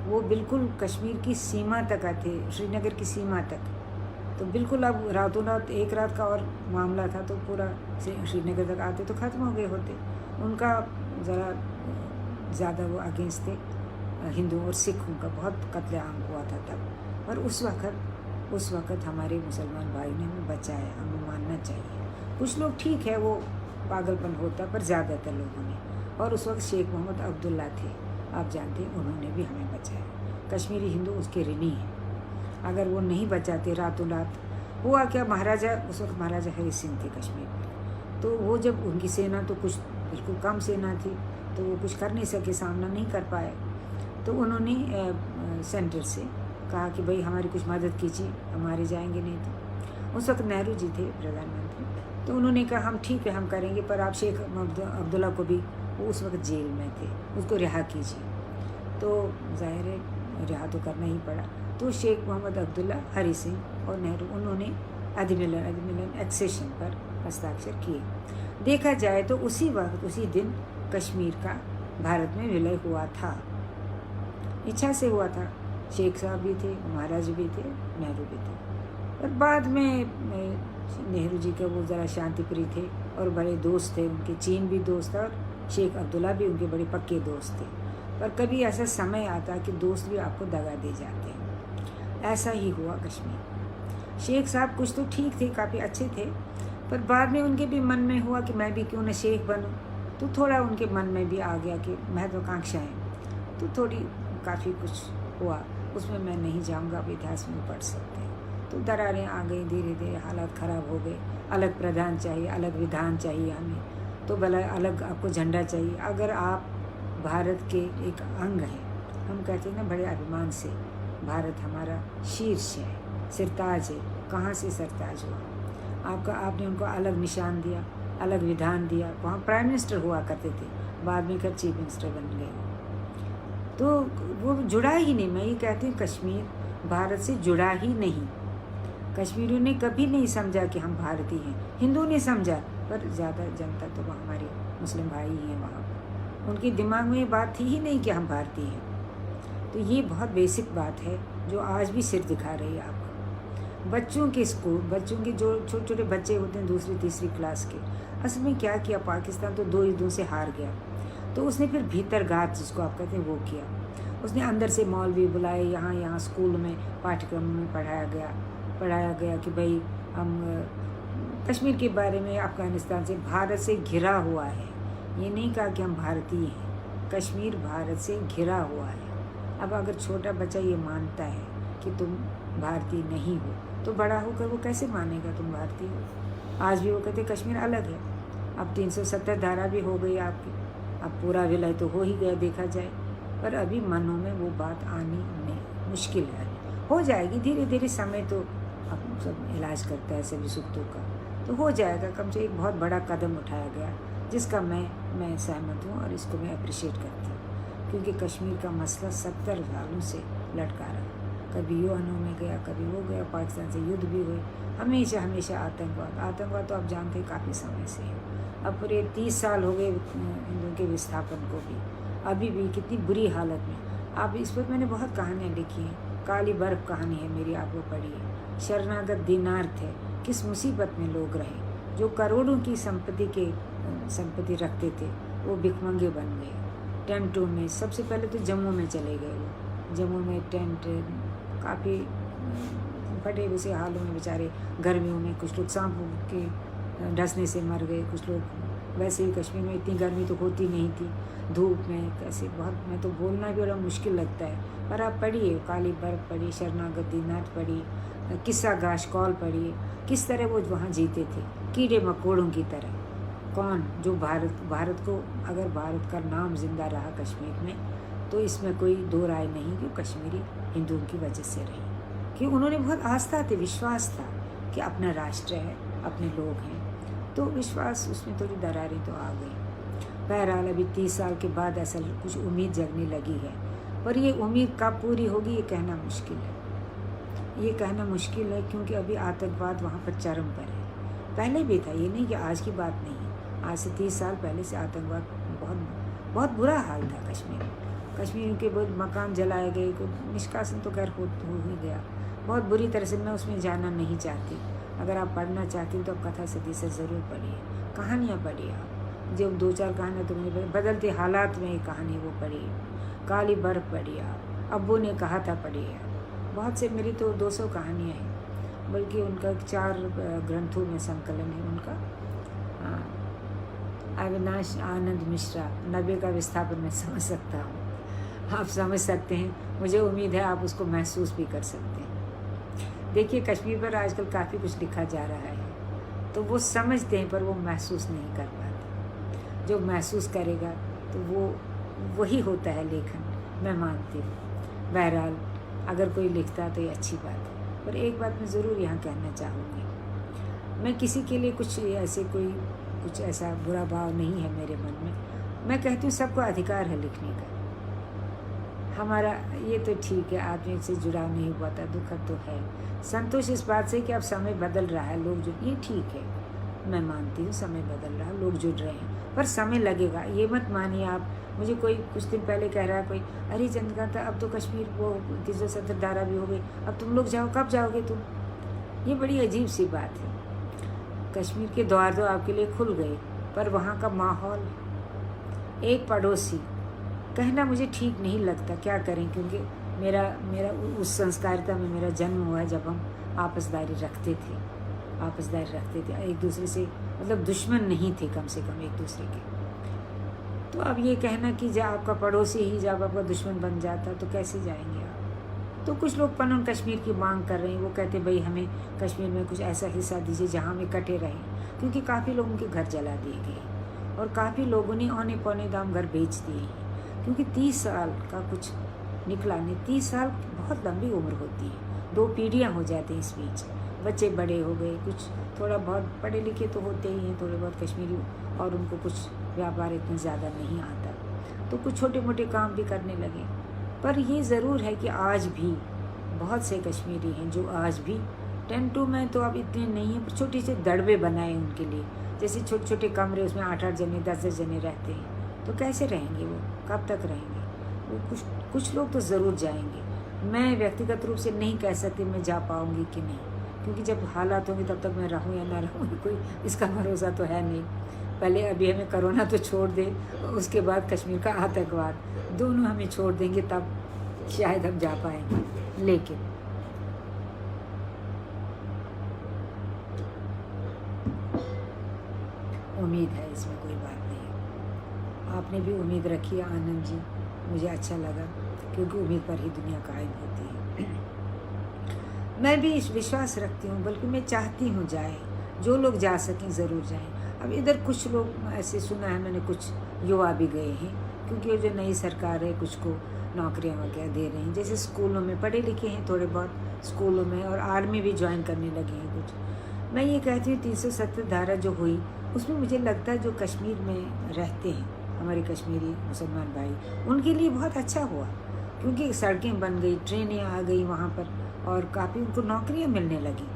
वो बिल्कुल कश्मीर की सीमा तक आते, श्रीनगर की सीमा तक, तो बिल्कुल अब रातों रात एक रात का और मामला था, तो पूरा श्रीनगर तक आते तो ख़त्म हो गए होते। उनका ज़रा ज़्यादा वो अगेंस्ट थे, हिंदुओं और सिखों का बहुत कत्लेआम हुआ था तब। और उस वक़्त हमारे मुसलमान भाई ने हमें बचाया, हमें मानना चाहिए। कुछ लोग ठीक है वो पागलपन होता, पर ज़्यादातर लोगों ने, और उस वक्त शेख मोहम्मद अब्दुल्ला थे, आप जानते हैं, उन्होंने भी हमें बचाया। कश्मीरी हिंदू उसके ऋणी हैं, अगर वो नहीं बचाते रातों रात। हुआ क्या, महाराजा उस वक्त महाराजा हरि सिंह थे कश्मीर में, तो वो जब उनकी सेना तो कुछ बिल्कुल कम सेना थी, तो वो कुछ कर नहीं सके, सामना नहीं कर पाए, तो उन्होंने सेंटर से कहा कि भाई हमारी कुछ मदद कीजिए, हमारे जाएंगे नहीं तो। उस वक्त नेहरू जी थे प्रधानमंत्री, तो उन्होंने कहा हम ठीक है हम करेंगे, पर आप शेख अब्दुल्ला को भी, वो उस वक्त जेल में थे, उसको रिहा कीजिए। तो जाहिर है रिहा तो करना ही पड़ा। तो शेख मोहम्मद अब्दुल्ला, हरि सिंह और नेहरू, उन्होंने अधिमिलन एक्सेशन पर हस्ताक्षर किए। देखा जाए तो उसी वक्त उसी दिन कश्मीर का भारत में विलय हुआ था, इच्छा से हुआ था। शेख साहब भी थे, महाराज भी थे, नेहरू भी थे। और बाद में नेहरू जी का वो ज़रा शांति प्रिय थे और बड़े दोस्त थे उनके, चीन भी दोस्त था और शेख अब्दुल्ला भी उनके बड़े पक्के दोस्त थे। पर कभी ऐसा समय आता कि दोस्त भी आपको दगा दे जाते हैं, ऐसा ही हुआ कश्मीर। शेख साहब कुछ तो ठीक थे, काफ़ी अच्छे थे, पर बाद में उनके भी मन में हुआ कि मैं भी क्यों न शेख बनूं, तो थोड़ा उनके मन में भी आ गया कि महत्वाकांक्षाएँ, तो थोड़ी काफ़ी कुछ हुआ। उसमें मैं नहीं जाऊंगा, अब इतिहास में पढ़ सकते हैं। तो दरारें आ गई, धीरे धीरे हालात ख़राब हो गए। अलग प्रधान चाहिए, अलग विधान चाहिए हमें, तो भला अलग आपको झंडा चाहिए। अगर आप भारत के एक अंग हैं, हम कहते हैं ना बड़े अभिमान से, भारत हमारा शीर्ष है, सिरताज है। कहाँ से सरताज हुआ आपने उनको अलग निशान दिया, अलग विधान दिया। वहाँ प्राइम मिनिस्टर हुआ करते थे, बाद में कर चीफ मिनिस्टर बन गए, तो वो जुड़ा ही नहीं। मैं ये कहती हूँ कश्मीर भारत से जुड़ा ही नहीं। कश्मीरियों ने कभी नहीं समझा कि हम भारतीय हैं, हिंदुओं ने समझा, पर ज़्यादा जनता तो वहाँ हमारे मुस्लिम भाई ही हैं, वहाँ उनके दिमाग में ये बात थी ही नहीं कि हम भारतीय हैं। तो ये बहुत बेसिक बात है जो आज भी सिर दिखा रही है आपको। बच्चों के स्कूल, बच्चों के जो छोटे छोटे बच्चे होते हैं 2री-3री क्लास के, असल में क्या किया, पाकिस्तान तो 2 युद्धों से हार गया, तो उसने फिर भीतरघात जिसको आप कहते हैं वो किया। उसने अंदर से मौलवी बुलाए, यहाँ स्कूल में पाठ्यक्रम में पढ़ाया गया कि भाई हम कश्मीर के बारे में, अफ़गानिस्तान से, भारत से घिरा हुआ है। ये नहीं कहा कि हम भारतीय हैं, कश्मीर भारत से घिरा हुआ है। अब अगर छोटा बच्चा ये मानता है कि तुम भारतीय नहीं हो, तो बड़ा होकर वो कैसे मानेगा तुम भारतीय हो। आज भी वो कहते कश्मीर अलग है। अब 370 धारा भी हो गई आपकी, अब पूरा विलय तो हो ही गया देखा जाए, पर अभी मनों में वो बात आनी नहीं, मुश्किल है। हो जाएगी धीरे धीरे, समय तो अब सब इलाज करता है सभी सुख दुख का, तो हो जाएगा। कम से एक बहुत बड़ा कदम उठाया गया जिसका मैं सहमत हूँ और इसको मैं अप्रिशिएट करती हूँ, क्योंकि कश्मीर का मसला 70 सालों से लटका रहा। कभी यूएनओ में गया, कभी वो गया, पाकिस्तान से युद्ध भी हुए, हमेशा आतंकवाद तो आप जानते हैं काफ़ी समय से है। अब पूरे 30 साल हो गए हिंदुओं के विस्थापन को भी, अभी भी कितनी बुरी हालत में। आप इस पर मैंने बहुत कहानियाँ लिखी हैं, काली बर्फ कहानी है मेरी, आप वो पढ़िए। शरणागत दीनार थे, किस मुसीबत में लोग रहे, जो करोड़ों की संपत्ति रखते थे वो भिखमंगे बन गए। टेंटों में, सबसे पहले तो जम्मू में चले गए वो, जम्मू में टेंट काफ़ी फटे हुए हालों में बेचारे, गर्मियों में कुछ लोग सांप के डसने से मर गए, कुछ लोग वैसे ही। कश्मीर में इतनी गर्मी तो होती नहीं थी, धूप में कैसे, बहुत, मैं तो बोलना भी बड़ा मुश्किल लगता है। पर आप पढ़िए, काली बर्फ पढ़िए, शरणागत दीनार पढ़िए, किस्सा गाशकौल पढ़िए, किस तरह वो वहाँ जीते थे कीड़े मकोड़ों की तरह। कौन जो भारत को, अगर भारत का नाम जिंदा रहा कश्मीर में, तो इसमें कोई दो राय नहीं कि कश्मीरी हिंदुओं की वजह से रही, कि उन्होंने बहुत आस्था थी, विश्वास था कि अपना राष्ट्र है, अपने लोग हैं, तो विश्वास, उसमें थोड़ी दरारें तो आ गई। बहरहाल अभी 30 साल के बाद ऐसा कुछ उम्मीद जगने लगी है, पर ये उम्मीद कब पूरी होगी ये कहना मुश्किल है, क्योंकि अभी आतंकवाद वहाँ पर चरम पर है। पहले भी था, ये नहीं कि आज की बात नहीं, आज से 30 साल पहले से आतंकवाद बहुत बुरा हाल था कश्मीर के बहुत मकान जलाए गए, निष्कासन तो खैर हो ही गया बहुत बुरी तरह से। मैं उसमें जाना नहीं चाहती, अगर आप पढ़ना चाहती हो तो आप कथा सदी से ज़रूर पढ़िए, कहानियाँ पढ़िए आप, जो 2-4 कहानियाँ तो मुझे बदलते हालात में एक कहानी वो पढ़िए, काली बर्फ पढ़िए आप, अब्बू ने कहा था पढ़िए। बहुत से, मेरी तो 200 कहानियाँ हैं, बल्कि उनका 4 ग्रंथों में संकलन है उनका। अविनाश आनंद मिश्रा, 90 का विस्थापन मैं समझ सकता हूँ, आप समझ सकते हैं, मुझे उम्मीद है आप उसको महसूस भी कर सकते हैं। देखिए कश्मीर पर आजकल काफ़ी कुछ लिखा जा रहा है, तो वो समझते हैं पर वो महसूस नहीं कर पाते। जो महसूस करेगा तो वो वही होता है लेखन, मैं मानती हूँ। बहरहाल अगर कोई लिखता तो ये अच्छी बात है, पर एक बात मैं ज़रूर यहाँ कहना चाहूँगी, मैं किसी के लिए कुछ ऐसा बुरा भाव नहीं है मेरे मन में। मैं कहती हूँ सबको अधिकार है लिखने का, हमारा ये तो ठीक है, आदमी से जुड़ाव नहीं हुआ था, दुखद तो है। संतोष इस बात से कि अब समय बदल रहा है, लोग जुड़, ये ठीक है, मैं मानती हूँ समय बदल रहा है, लोग जुड़ रहे हैं, पर समय लगेगा। ये मत मानिए आप, मुझे कोई कुछ दिन पहले कह रहा है कोई, अरे चंद्रकांत अब तो कश्मीर वो 370 धारा भी हो गई, अब तुम लोग जाओ, कब जाओगे तुम? ये बड़ी अजीब सी बात है। कश्मीर के द्वार तो आपके लिए खुल गए, पर वहाँ का माहौल, एक पड़ोसी कहना मुझे ठीक नहीं लगता, क्या करें, क्योंकि मेरा उस संस्कारिता में मेरा जन्म हुआ है जब हम आपसदारी रखते थे एक दूसरे से, मतलब दुश्मन नहीं थे कम से कम एक दूसरे के। तो अब ये कहना कि जब आपका पड़ोसी ही जब आपका दुश्मन बन जाता तो कैसे जाएंगे आप? तो कुछ लोग पनन कश्मीर की मांग कर रहे हैं, वो कहते भाई हमें कश्मीर में कुछ ऐसा हिस्सा दीजिए जहाँ हम इकट्ठे रहें, क्योंकि काफ़ी लोगों के घर जला दिए गए और काफ़ी लोगों ने औने पौने दाम घर बेच दिए हैं, क्योंकि 30 साल का कुछ निकला नहीं। 30 साल बहुत लंबी उम्र होती है, 2 पीढ़ियाँ हो जाती हैं इस बीच, बच्चे बड़े हो गए, कुछ थोड़ा बहुत पढ़े लिखे तो होते ही हैं थोड़े बहुत कश्मीरी, और उनको कुछ व्यापार इतना ज़्यादा नहीं आता, तो कुछ छोटे मोटे काम भी करने लगे। पर ये ज़रूर है कि आज भी बहुत से कश्मीरी हैं जो आज भी टेंटों में तो अब इतने नहीं हैं, पर छोटे से दड़बे बनाए उनके लिए, जैसे छोटे छोटे कमरे, उसमें 8-8 जने 10-10 जने रहते हैं, तो कैसे रहेंगे वो, कब तक रहेंगे वो? कुछ लोग तो ज़रूर जाएंगे। मैं व्यक्तिगत रूप से नहीं कह सकती मैं जा पाऊँगी कि नहीं, क्योंकि जब हालात होंगे तब तक मैं रहूँ या ना रहूँ कोई इसका भरोसा तो है नहीं। पहले अभी हमें कोरोना तो छोड़ दे, उसके बाद कश्मीर का आतंकवाद, दोनों हमें छोड़ देंगे तब शायद हम जा पाएंगे। लेकिन उम्मीद है, इसमें कोई बात नहीं। आपने भी उम्मीद रखी है आनंद जी, मुझे अच्छा लगा, क्योंकि उम्मीद पर ही दुनिया कायम होती है। मैं भी विश्वास रखती हूँ, बल्कि मैं चाहती हूँ जाए, जो लोग जा सकें ज़रूर जाएं। अब इधर कुछ लोग ऐसे सुना है मैंने, कुछ युवा भी गए हैं, क्योंकि ये जो नई सरकार है कुछ को नौकरियां वगैरह दे रही हैं, जैसे स्कूलों में पढ़े लिखे हैं थोड़े बहुत स्कूलों में, और आर्मी भी ज्वाइन करने लगे हैं कुछ। मैं ये कहती हूँ 370 धारा जो हुई उसमें मुझे लगता है जो कश्मीर में रहते हैं हमारे कश्मीरी मुसलमान भाई, उनके लिए बहुत अच्छा हुआ, क्योंकि सड़कें बन गई, ट्रेनें आ गई वहाँ पर, और काफ़ी उनको नौकरियाँ मिलने लगी।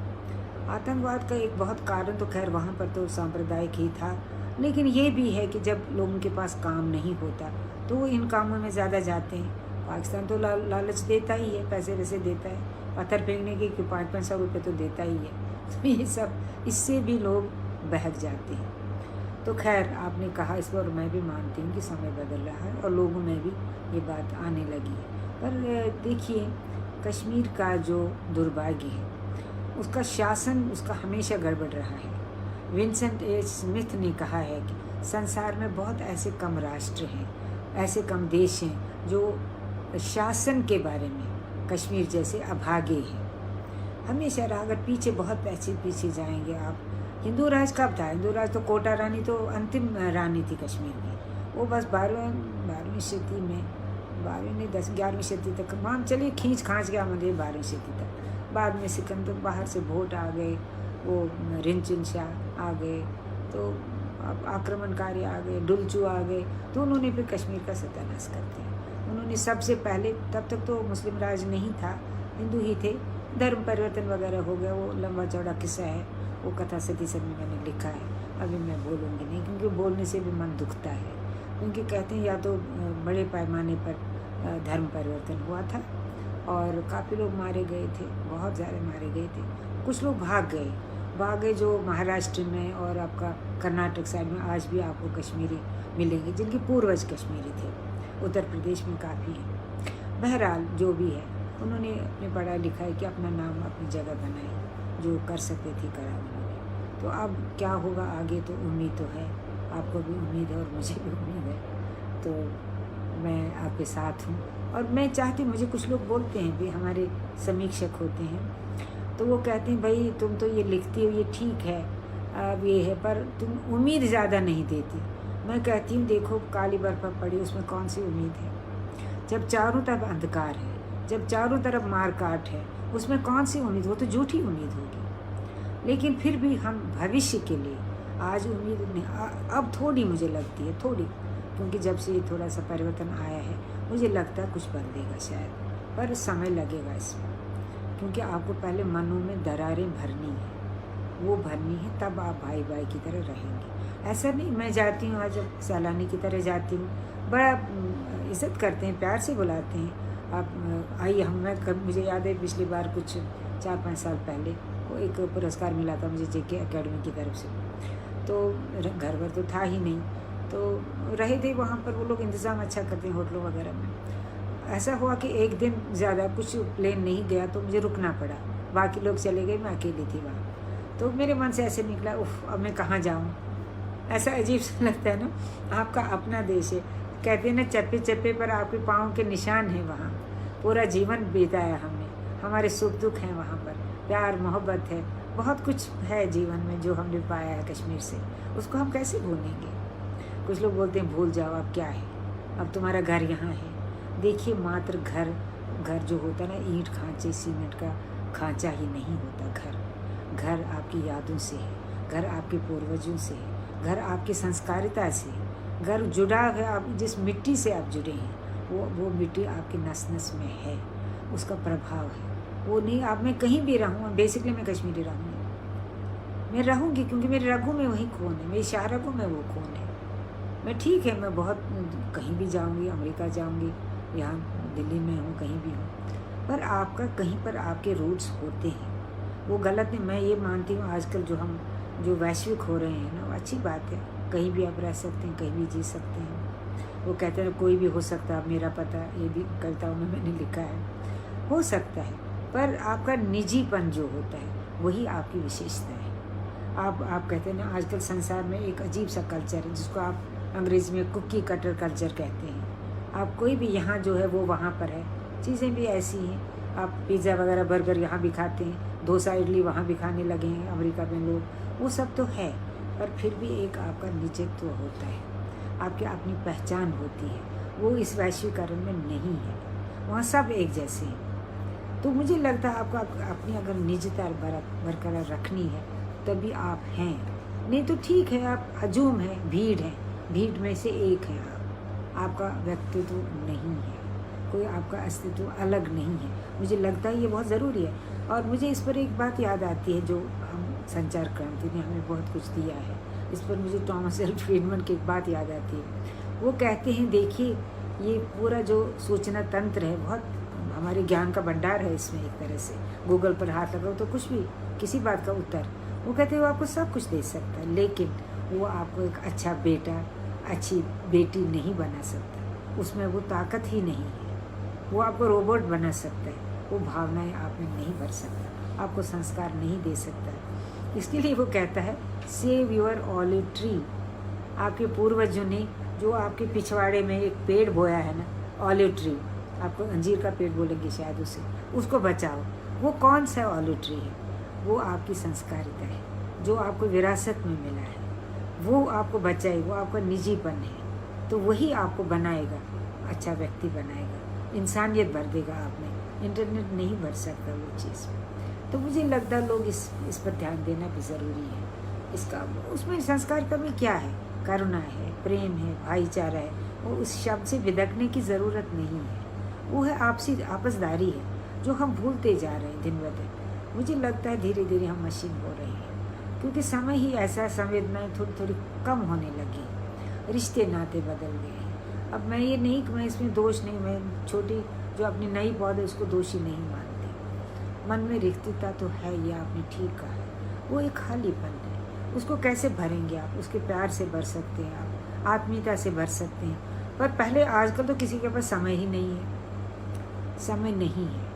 आतंकवाद का एक बहुत कारण तो खैर वहाँ पर तो सांप्रदायिक ही था, लेकिन ये भी है कि जब लोगों के पास काम नहीं होता तो वो इन कामों में ज़्यादा जाते हैं। पाकिस्तान तो लालच देता ही है, पैसे वैसे देता है, पत्थर फेंकने के 500-500 रुपये तो देता ही है, तो ये सब इससे भी लोग बहक जाते हैं। तो खैर आपने कहा इस पर मैं भी मानती हूँ कि समय बदल रहा है और लोगों में भी ये बात आने लगी है। पर देखिए कश्मीर का जो दुर्भाग्य है उसका शासन उसका हमेशा गड़बड़ रहा है। विंसेंट ए स्मिथ ने कहा है कि संसार में बहुत ऐसे कम राष्ट्र हैं, ऐसे कम देश हैं जो शासन के बारे में कश्मीर जैसे अभागे हैं। हमेशा रहा, अगर पीछे बहुत ऐसे पीछे जाएंगे आप, हिंदू राज कब था? हिंदू राज तो कोटा रानी तो अंतिम रानी थी कश्मीर की, वो बस 12वीं शती में, 12वीं नहीं 11वीं शती तक मान चलिए खींच खांच गया मुझे 12वीं शती तक। बाद में सिकंदर बाहर से भोट आ गए, वो रिंचिन शाह आ गए, तो अब आक्रमणकारी आ गए, डुलचू आ गए, तो उन्होंने फिर कश्मीर का सत्यानाश कर दिया। उन्होंने सबसे पहले, तब तक तो मुस्लिम राज नहीं था, हिंदू ही थे, धर्म परिवर्तन वगैरह हो गया, वो लंबा चौड़ा किस्सा है, वो कथा सतीसर में मैंने लिखा है, अभी मैं बोलूँगी नहीं, क्योंकि बोलने से भी मन दुखता है, क्योंकि कहते हैं या तो बड़े पैमाने पर धर्म परिवर्तन हुआ था और काफ़ी लोग मारे गए थे, बहुत ज़्यादा मारे गए थे, कुछ लोग भाग गए जो महाराष्ट्र में और आपका कर्नाटक साइड में आज भी आपको कश्मीरी मिलेंगे जिनके पूर्वज कश्मीरी थे, उत्तर प्रदेश में काफ़ी हैं। बहरहाल जो भी है, उन्होंने अपने पढ़ा लिखा है कि अपना नाम अपनी जगह बनाई, जो कर सकते थे करा उन्होंने। तो अब क्या होगा आगे, तो उम्मीद तो है, आपको भी उम्मीद है और मुझे भी उम्मीद है, तो मैं आपके साथ हूँ। और मैं चाहती, मुझे कुछ लोग बोलते हैं भी, हमारे समीक्षक होते हैं, तो वो कहते हैं भाई तुम तो ये लिखती हो, ये ठीक है, अब ये है, पर तुम उम्मीद ज़्यादा नहीं देती। मैं कहती हूँ देखो काली बर्फ़ पड़ी, उसमें कौन सी उम्मीद है? जब चारों तरफ अंधकार है, जब चारों तरफ मार काट है, उसमें कौन सी उम्मीद? वो तो झूठी उम्मीद होगी। लेकिन फिर भी हम भविष्य के लिए आज उम्मीद नहीं, अब थोड़ी मुझे लगती है, थोड़ी, क्योंकि जब से ये थोड़ा सा परिवर्तन आया है मुझे लगता है कुछ बदलेगा शायद, पर समय लगेगा इसमें, क्योंकि आपको पहले मनों में दरारें भरनी है, वो भरनी है, तब आप भाई भाई की तरह रहेंगे। ऐसा नहीं मैं जाती हूँ आज सैलानी की तरह जाती हूँ, बड़ा इज़्ज़त करते हैं, प्यार से बुलाते हैं, आप आइए। मुझे याद है पिछली बार कुछ 4-5 साल पहले वो एक पुरस्कार मिला था मुझे जेके एकेडमी की तरफ से, तो घर भर तो था ही नहीं, तो रहे थे वहाँ पर, वो लोग इंतज़ाम अच्छा करते हैं होटलों वगैरह में। ऐसा हुआ कि एक दिन ज़्यादा कुछ प्लेन नहीं गया तो मुझे रुकना पड़ा, बाकी लोग चले गए, मैं अकेली थी वहाँ। तो मेरे मन से ऐसे निकला, उफ अब मैं कहाँ जाऊँ? ऐसा अजीब सा लगता है ना, आपका अपना देश है, कहते हैं ना चप्पे चप्पे पर आपके पाँव के निशान हैं, वहाँ पूरा जीवन बिताया हमने, हमारे सुख दुख हैं वहाँ पर, प्यार मोहब्बत है, बहुत कुछ है जीवन में जो हमने पाया है कश्मीर से, उसको हम कैसे भूलेंगे? कुछ लोग बोलते हैं भूल जाओ, अब क्या है, अब तुम्हारा घर यहाँ है। देखिए मात्र घर जो होता है ना, ईंट खांचे सीमेंट का खांचा ही नहीं होता घर आपकी यादों से है, घर आपके पूर्वजों से है, घर आपकी संस्कारिता से, घर जुड़ा है, आप जिस मिट्टी से आप जुड़े हैं वो मिट्टी आपकी नस नस में है, उसका प्रभाव है, वो नहीं आप मैं कहीं भी रहूँ, बेसिकली मैं कश्मीरी रहूँगी, मैं रहूँगी क्योंकि मेरे रगों में वही खून है, मेरी शाह रगों में वो खून है। मैं ठीक है, मैं बहुत कहीं भी जाऊँगी, अमेरिका जाऊँगी, यहाँ दिल्ली में हूँ, कहीं भी हूँ, पर आपका कहीं पर आपके रूट्स होते हैं, वो गलत नहीं। मैं ये मानती हूँ आजकल जो वैश्विक हो रहे हैं ना, वो अच्छी बात है, कहीं भी आप रह सकते हैं, कहीं भी जी सकते हैं। वो कहते हैं कोई भी हो सकता है, मेरा पता, ये भी कविताओं में मैंने लिखा है, हो सकता है, पर आपका निजीपन जो होता है वही आपकी विशेषता है। आप कहते हैं ना आजकल संसार में एक अजीब सा कल्चर है जिसको आप अंग्रेज़ी में कुकी कटर कल्चर कहते हैं। आप कोई भी यहाँ जो है वो वहाँ पर है, चीज़ें भी ऐसी हैं, आप पिज़्ज़ा वगैरह बर्गर यहाँ भी खाते हैं, डोसा इडली वहाँ भी खाने लगे हैं अमेरिका में लोग, वो सब तो है, पर फिर भी एक आपका निजत्व होता है, आपकी अपनी पहचान होती है, वो इस वैश्वीकरण में नहीं है। वहाँ सब एक जैसे हैं। तो मुझे लगता है आपको अपनी अगर निजता बरकरार रखनी है तभी आप हैं, नहीं तो ठीक है आप हजूम हैं, भीड़ है, भीड़ में से एक है आपका व्यक्तित्व नहीं है, कोई आपका अस्तित्व अलग नहीं है। मुझे लगता है ये बहुत ज़रूरी है। और मुझे इस पर एक बात याद आती है जो हम संचार क्रांति ने हमें बहुत कुछ दिया है, इस पर मुझे थॉमस एल फ्रीडमैन की एक बात याद आती है। वो कहते हैं देखिए ये पूरा जो सूचना तंत्र है बहुत हमारे ज्ञान का भंडार है, इसमें एक तरह से गूगल पर हाथ लगाओ तो कुछ भी किसी बात का उत्तर, वो कहते हैं वो आपको सब कुछ दे सकता है, लेकिन वो आपको एक अच्छा बेटा अच्छी बेटी नहीं बना सकता, उसमें वो ताकत ही नहीं है। वो आपको रोबोट बना सकता है, वो भावनाएं आप में नहीं भर सकता, आपको संस्कार नहीं दे सकता। इसके लिए वो कहता है सेव योर ऑलिव ट्री। आपके पूर्वजों ने जो आपके पिछवाड़े में एक पेड़ बोया है ना, ऑलिव ट्री, आपको अंजीर का पेड़ बोलेंगे शायद उसे, उसको बचाओ। वो कौन सा ऑलिव ट्री है? वो आपकी संस्कारिता है जो आपको विरासत में मिला है, वो आपको बचाए, वो आपका निजीपन है, तो वही आपको बनाएगा, अच्छा व्यक्ति बनाएगा, इंसानियत भर देगा आप में। इंटरनेट नहीं भर सकता वो चीज़। तो मुझे लगता है लोग इस पर ध्यान देना भी ज़रूरी है। इसका उसमें संस्कार का भी क्या है, करुणा है, प्रेम है, भाईचारा है, वो उस शब्द से विदकने की ज़रूरत नहीं है, वो है आपसी आपसदारी है जो हम भूलते जा रहे हैं दिन ब दिन। मुझे लगता है धीरे धीरे हम मशीन हो रहे हैं क्योंकि समय ही ऐसा, संवेदनाएं थोड़ी थोड़ी कम होने लगी, रिश्ते नाते बदल गए। अब मैं ये नहीं कि मैं इसमें दोष नहीं, मैं छोटी जो अपनी नई पौधे उसको दोषी नहीं मानती। मन में रिक्तता तो है, ये आपने ठीक कहा है, वो एक खालीपन है, उसको कैसे भरेंगे आप? उसके प्यार से भर सकते हैं आप, आत्मीयता से भर सकते हैं, पर पहले आजकल तो किसी के पास समय ही नहीं है, समय नहीं है,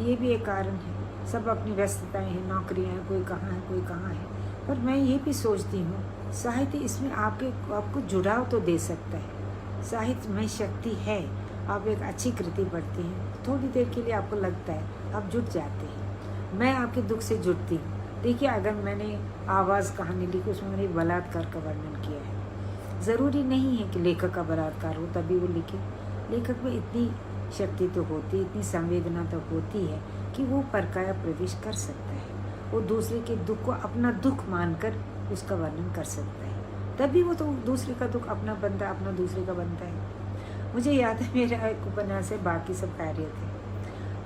ये भी एक कारण है। सब अपनी व्यस्तताएं हैं, नौकरियां हैं, कोई कहाँ है कोई कहाँ है। पर मैं ये भी सोचती हूँ साहित्य इसमें आपको जुड़ाव तो दे सकता है, साहित्य में शक्ति है। आप एक अच्छी कृति पढ़ती हैं, थोड़ी देर के लिए आपको लगता है आप जुट जाते हैं। मैं आपके दुख से जुटती हूँ। देखिए अगर मैंने आवाज़ कहानी लिखी उसमें मैंने बलात्कार का वर्णन किया है, ज़रूरी नहीं है कि लेखक का बलात्कार हो तभी वो लिखे। लेखक में इतनी शक्ति तो होती, इतनी संवेदना तो होती है कि वो परकाया प्रवेश कर सकता है, वो दूसरे के दुख को अपना दुख मानकर उसका वर्णन कर सकता है, तभी वो तो दूसरे का दुख अपना बनता है, अपना दूसरे का बनता है। मुझे याद है मेरा एक उपन्यास है बाकी सब खैरियत है,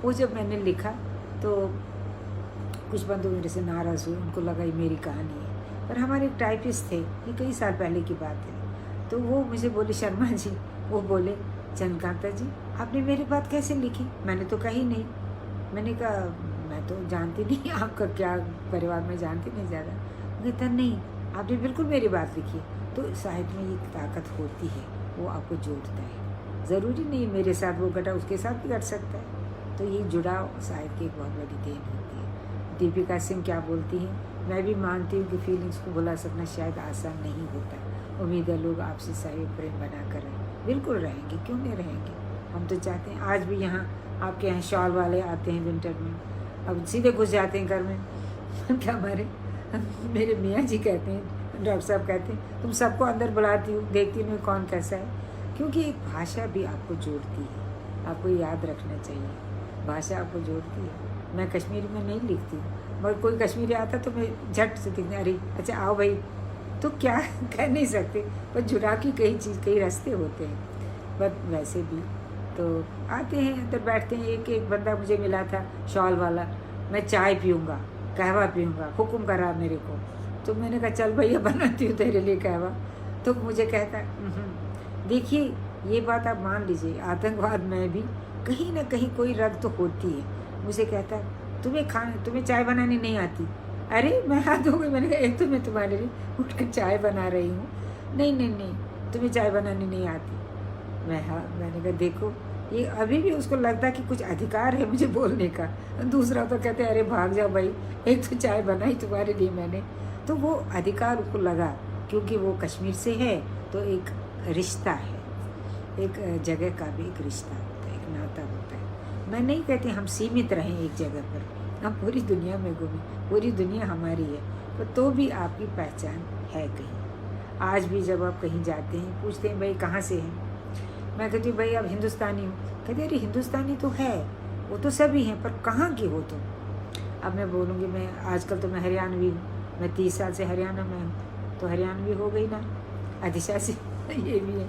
वो जब मैंने लिखा तो कुछ बंधु मेरे से नाराज़ हुए, उनको लगा ये मेरी कहानी है। पर हमारे एक टाइपिस्ट थे, ये कई साल पहले की बात है, तो वो मुझे बोले शर्मा जी, वो बोले चंद्रकांता जी आपने मेरी बात कैसे लिखी? मैंने तो कही नहीं। मैंने कहा मैं तो जानती नहीं आपका क्या परिवार में, जानती नहीं ज़्यादा। कहता नहीं आपने बिल्कुल मेरी बात लिखी। तो साहित्य में ये ताकत होती है, वो आपको जोड़ता है, ज़रूरी नहीं मेरे साथ वो घटा उसके साथ भी घट सकता है। तो ये जुड़ाव साहित्य की एक बहुत बड़ी देन होती है। दीपिका सिंह क्या बोलती हैं, मैं भी मानती हूँ कि फीलिंग्स को भुला सकना शायद आसान नहीं होता। उम्मीद है लोग आपसे सही प्रेम बना कर रहें, बिल्कुल रहेंगे, क्यों नहीं रहेंगे। हम तो चाहते हैं, आज भी यहाँ आपके यहाँ शॉल वाले आते हैं विंटर में, अब सीधे घुस जाते हैं घर में। क्या हमारे मेरे मियाँ जी कहते हैं, डॉक्टर साहब कहते हैं तुम सबको अंदर बुलाती हो, देखती नहीं कौन कैसा है। क्योंकि एक भाषा भी आपको जोड़ती है, आपको याद रखना चाहिए, भाषा आपको जोड़ती है। मैं कश्मीरी में नहीं लिखती, मगर कोई कश्मीरी आता तो मैं झट से दिखने, अरे अच्छा आओ भाई, तो क्या कह नहीं सकते, पर जुड़ा की कई रास्ते होते हैं। बट वैसे भी तो आते हैं अंदर बैठते हैं। एक बंदा मुझे मिला था शॉल वाला, मैं चाय पीऊँगा, कहवा पीऊँगा, हुक्म करा मेरे को। तो मैंने कहा चल भैया बनाती हूँ तेरे लिए कहवा। तो मुझे कहता देखिए ये बात आप मान लीजिए, आतंकवाद में भी कहीं ना कहीं कोई रग तो होती है। मुझे कहता तुम्हें चाय बनानी नहीं आती? अरे मैं हाथ धो गई। मैंने कहा एक तो मैं तुम्हारे लिए उठकर चाय बना रही हूँ, नहीं तुम्हें चाय बनानी नहीं आती। मैंने कहा देखो ये अभी भी उसको लगता कि कुछ अधिकार है मुझे बोलने का। दूसरा तो कहते अरे भाग जाओ भाई, एक तो चाय बनाई तुम्हारे लिए मैंने। तो वो अधिकार उसको लगा, क्योंकि वो कश्मीर से है तो एक रिश्ता है, एक जगह का भी एक रिश्ता होता है, एक नाता होता है। मैं नहीं कहती हम सीमित रहें एक जगह पर, हम पूरी दुनिया में घूमे, पूरी दुनिया हमारी है, पर तो भी आपकी पहचान है कहीं। आज भी जब आप कहीं जाते हैं, पूछते हैं भाई कहाँ से हैं, मैं कहती हूँ भाई आप हिंदुस्तानी हो। कहते अरे हिंदुस्तानी तो है, वो तो सभी हैं, पर कहाँ की हो तुम? अब मैं बोलूँगी मैं आजकल तो मैं हरियाणवी हूँ, मैं 30 साल से हरियाणा में हूँ, तो हरियाणवी हो गई ना, अधिशासी ये भी है।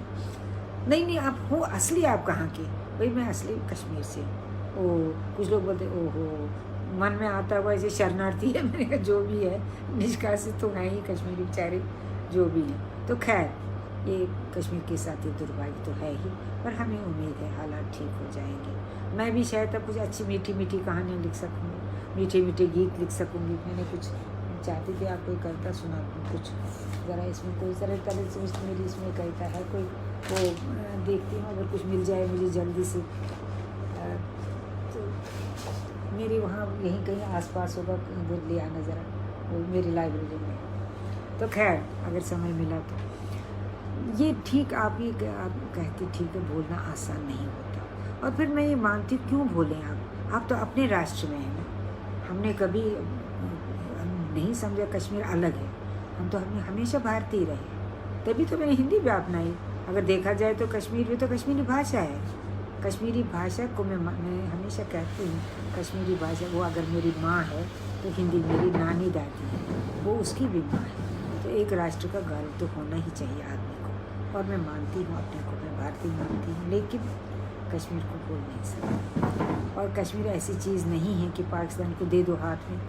नहीं आप हो असली, आप कहाँ के? भाई मैं असली कश्मीर से हूँ। ओ कुछ लोग बोलते ओहो, मन में आता हुआ ऐसे शरणार्थी है। मैंने कहा जो भी है, निष्कासित तो है ही कश्मीरी बेचारे जो भी हैं। तो खैर ये कश्मीर के साथ ये दुर्भाग्य तो है ही, पर हमें उम्मीद है हालात ठीक हो जाएंगे। मैं भी शायद अब कुछ अच्छी मीठी मीठी कहानियाँ लिख सकूँगी, मीठे मीठे गीत लिख सकूँगी। मैंने कुछ चाहती थी आपको एक कविता सुना दूँ, कुछ ज़रा इसमें कोई तरह से मेरी इसमें कविता है कोई, वो देखती हूँ अगर कुछ मिल जाए मुझे जल्दी से। तो मेरी वहाँ यहीं कहीं आसपास होगा, इधर ले आना ज़रा, वो मेरी लाइब्रेरी में। तो खैर अगर समय मिला तो ये ठीक, आप कहते ठीक है, बोलना आसान नहीं होता। और फिर मैं ये मानती हूँ क्यों बोलें आप तो अपने राष्ट्र में हैं ना। हमने कभी नहीं समझा कश्मीर अलग है, हम तो हमेशा भारतीय रहे, तभी तो मैंने हिंदी भी अपनाई। अगर देखा जाए तो कश्मीर में तो कश्मीरी भाषा है, कश्मीरी भाषा को मैं हमेशा कहती हूँ कश्मीरी भाषा, वो अगर मेरी माँ है तो हिंदी मेरी नानी दादी है, वो उसकी भी माँ है। तो एक राष्ट्र का गर्व तो होना ही चाहिए आदमी को। और मैं मानती हूँ अपने को, मैं भारतीय मानती हूँ, लेकिन कश्मीर को भूल नहीं सकती। और कश्मीर ऐसी चीज़ नहीं है कि पाकिस्तान को दे दो हाथ में,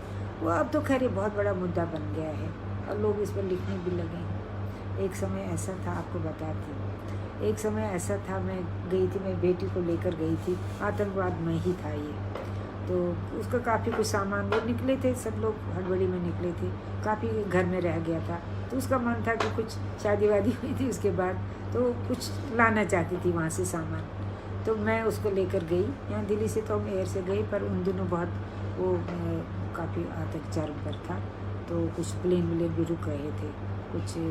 वो अब तो खैर बहुत बड़ा मुद्दा बन गया है और लोग इस पर लिखने भी लगे हैं। एक समय ऐसा था, आपको बताती हूँ, एक समय ऐसा था, मैं गई थी, मैं बेटी को लेकर गई थी, आतंकवाद में ही था ये, तो उसका काफ़ी कुछ सामान, वो निकले थे सब लोग, हड़बड़ी में निकले थे, काफ़ी घर में रह गया था, तो उसका मन था कि कुछ शादी वादी हुई थी उसके बाद, तो कुछ लाना चाहती थी वहाँ से सामान। तो मैं उसको लेकर गई, यहाँ दिल्ली से तो हम एयर से गई, पर उन दिनों बहुत वो काफ़ी आतंक चरम पर था, तो कुछ प्लेन व्लेन भी रुक रहे थे, कुछ ये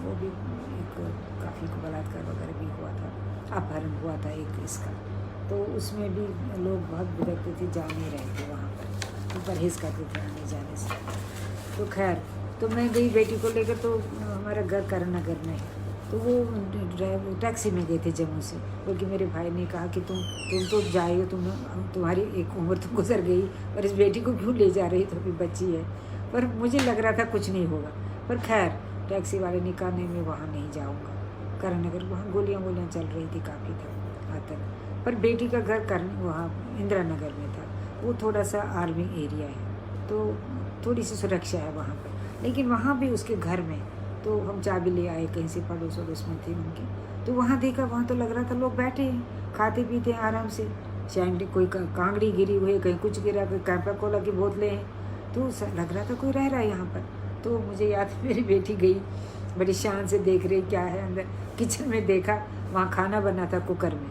वो भी एक काफ़ी बलात्कार वगैरह भी हुआ था, अपहरण हुआ था एक इसका, तो उसमें भी लोग बहुत बिगड़ते थे, जा नहीं रहे थे वहाँ पर, तो परहेज़ करते थे आने जाने से। तो खैर तो मैं गई बेटी को लेकर, तो हमारा घर करण नगर में है, तो वो टैक्सी में गए थे जम्मू से, क्योंकि मेरे भाई ने कहा कि तुम तो जाए हो, तुम्हारी एक उम्र तो गुजर गई, और इस बेटी को क्यों ले जा रही, तो अभी बच्ची है। पर मुझे लग रहा था कुछ नहीं होगा, पर खैर टैक्सी वाले ने कहा नहीं मैं वहाँ नहीं जाऊँगा, करण नगर, वहाँ गोलियाँ चल रही थी, काफ़ी था आतंक। पर बेटी का घर वहाँ इंदिरा नगर में था, वो थोड़ा सा आर्मी एरिया है, तो थोड़ी सी सुरक्षा है वहाँ पर। लेकिन वहाँ भी उसके घर में, तो हम चाबी ले आए कहीं से, पड़ोस में थे उनके, तो वहाँ देखा, वहाँ तो लग रहा था लोग बैठे हैं, खाते पीते आराम से, शायद कोई कांगड़ी गिरी हुई है, कहीं कुछ गिरा, कोई कैंपा कोला की बोतलें हैं, तो लग रहा था कोई रह रहा है यहाँ पर। तो मुझे याद है मेरी बेटी गई, बड़ी शान से देख रही क्या है अंदर, किचन में देखा, वहाँ खाना बना था कुकर में,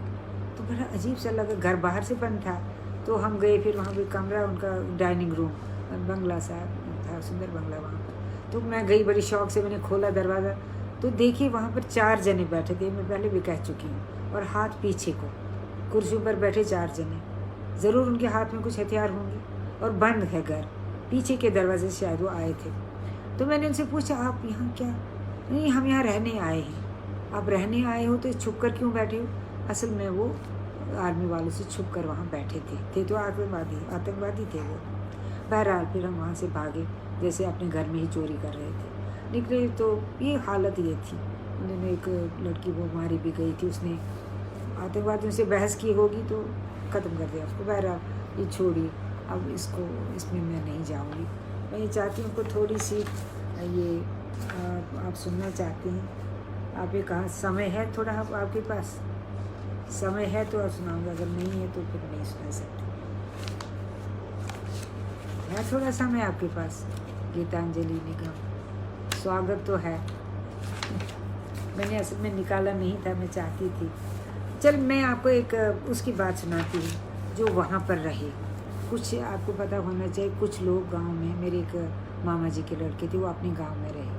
तो बड़ा अजीब सा लगा, घर बाहर से बंद था। तो हम गए, फिर वहाँ भी कमरा उनका, डाइनिंग रूम, बंगला सा था, सुंदर बंगला वहाँ पर। तो मैं गई बड़ी शौक से, मैंने खोला दरवाज़ा, तो देखिए वहाँ पर 4 जने बैठे थे, मैं पहले भी कह चुकी हूँ, और हाथ पीछे को, कुर्सियों पर बैठे 4 जने, ज़रूर उनके हाथ में कुछ हथियार होंगे, और बंद है घर, पीछे के दरवाजे से शायद वो आए थे। तो मैंने उनसे पूछा आप यहाँ क्या? नहीं हम यहाँ रहने आए हैं। आप रहने आए हो तो छुप कर क्यों बैठे हो? असल में वो आर्मी वालों से छुप कर वहाँ बैठे थे तो आतंकवादी थे वो। बहरहाल फिर हम वहाँ से भागे, जैसे अपने घर में ही चोरी कर रहे थे। निकले तो ये हालत ये थी, उन्होंने एक लड़की वो मारी भी गई थी, उसने आतंकवादियों से बहस की होगी तो ख़त्म कर दिया उसको। बहरहाल ये छोड़िए, अब इसमें मैं नहीं जाऊँगी। मैं ये चाहती हूँ को थोड़ी सी ये आप सुनना चाहती हैं, आप ये कहा समय है थोड़ा, आपके पास समय है तो आप सुनाऊँगा, अगर नहीं है तो फिर नहीं सुना सकती। है थोड़ा समय आपके पास? गीतांजलि निगम, स्वागत तो है। मैंने असल में निकाला नहीं था, मैं चाहती थी। चल मैं आपको एक उसकी बात सुनाती हूँ जो वहाँ पर रहे। कुछ आपको पता होना चाहिए, कुछ लोग गांव में, मेरे एक मामा जी के लड़के थे, वो अपने गांव में रहे।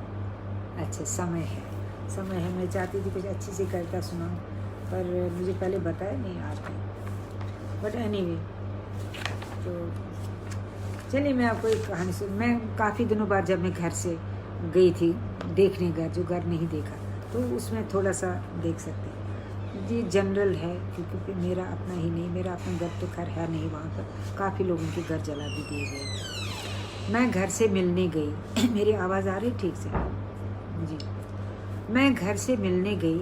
अच्छा समय है, मैं चाहती थी कुछ अच्छी सी कविता सुनाऊँ, पर मुझे पहले बताया नहीं आपने, बट एनीवे तो चलिए मैं आपको एक कहानी सुन। मैं काफ़ी दिनों बाद जब मैं घर से गई थी देखने घर, जो घर नहीं देखा, तो उसमें थोड़ा सा देख सकते हैं। ये जनरल है क्योंकि मेरा अपना ही नहीं, मेरा अपना घर तो खैर है नहीं, वहाँ पर काफ़ी लोगों के घर जला भी दिए गए। मैं घर से मिलने गई मेरी आवाज़ आ रही ठीक से जी। मैं घर से मिलने गई,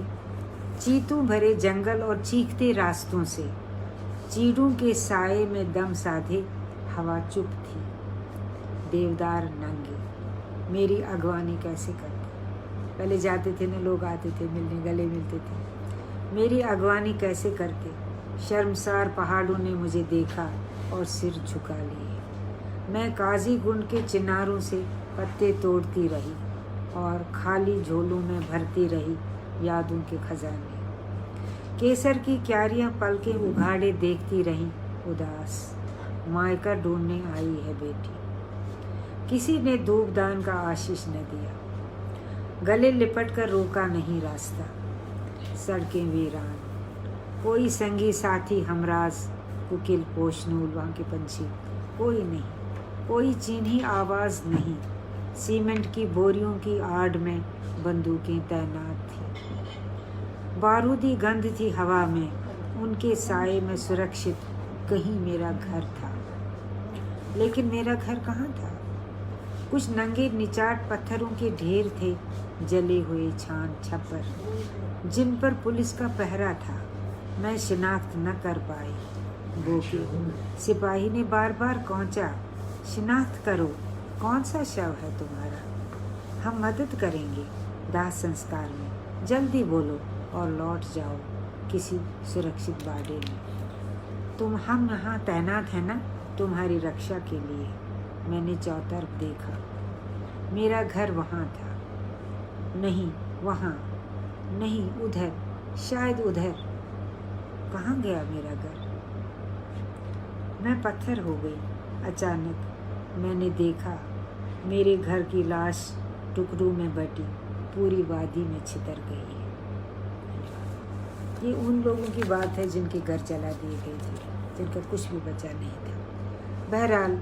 चीतों भरे जंगल और चीखते रास्तों से, चीड़ों के साए में दम साधे हवा चुप थी। देवदार नंगे मेरी अगवानी कैसे करते, पहले जाते थे ना लोग, आते थे मिलने, गले मिलते थे। मेरी अगवानी कैसे करते, शर्मसार पहाड़ों ने मुझे देखा और सिर झुका लिए। मैं काजी गुंड के चिनारों से पत्ते तोड़ती रही और खाली झोलों में भरती रही यादों के खजाने। केसर की क्यारियां पलकें उघाड़े देखती रहीं उदास, मायका ढूंढने आई है बेटी। किसी ने धूपदान का आशीष न दिया, गले लिपट कर रोका नहीं रास्ता। सड़कें वीरान, कोई संगी साथी हमराज, कुकिल पोशनूल वहाँ के पंछी कोई नहीं, कोई चीन्ही आवाज़ नहीं। सीमेंट की बोरियों की आड़ में बंदूकें तैनात थी, बारूदी गंध थी हवा में, उनके साए में सुरक्षित कहीं मेरा घर था। लेकिन मेरा घर कहाँ था? कुछ नंगे निचाट पत्थरों के ढेर थे, जले हुए छान छप्पर जिन पर पुलिस का पहरा था। मैं शिनाख्त न कर पाई। बोके सिपाही ने बार बार कोंचा, शिनाख्त करो, कौन सा शव है तुम्हारा? हम मदद करेंगे दाह संस्कार में, जल्दी बोलो और लौट जाओ किसी सुरक्षित बाड़े में। हम यहाँ तैनात हैं ना तुम्हारी रक्षा के लिए। मैंने चौतरफ देखा, मेरा घर वहाँ था नहीं, वहाँ नहीं, उधर, शायद उधर। कहाँ गया मेरा घर? मैं पत्थर हो गई। अचानक मैंने देखा मेरे घर की लाश टुकड़ों में बटी पूरी वादी में छितर गई है। ये उन लोगों की बात है जिनके घर जला दिए गए थे, जिनका कुछ भी बचा नहीं था। बहरहाल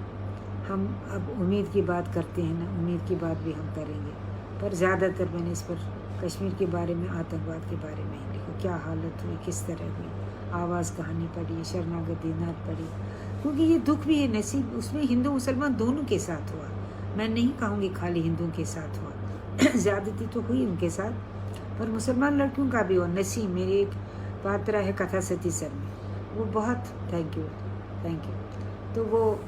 हम अब उम्मीद की बात करते हैं ना, उम्मीद की बात भी हम करेंगे, पर ज़्यादातर मैंने इस पर कश्मीर के बारे में, आतंकवाद के बारे में ही लिखा। क्या हालत हुई, किस तरह हुई, आवाज़ कहानी पढ़ी, शरणागत दिनार पढ़ी, क्योंकि ये दुख भी है नसीब, उसमें हिंदू मुसलमान दोनों के साथ हुआ। मैं नहीं कहूँगी खाली हिंदुओं के साथ हुआ ज़्यादती तो हुई उनके साथ, पर मुसलमान लड़कियों का भी हुआ। नसीब मेरी एक पात्रा है कथा सती सर में, वो बहुत थैंक यू। तो वो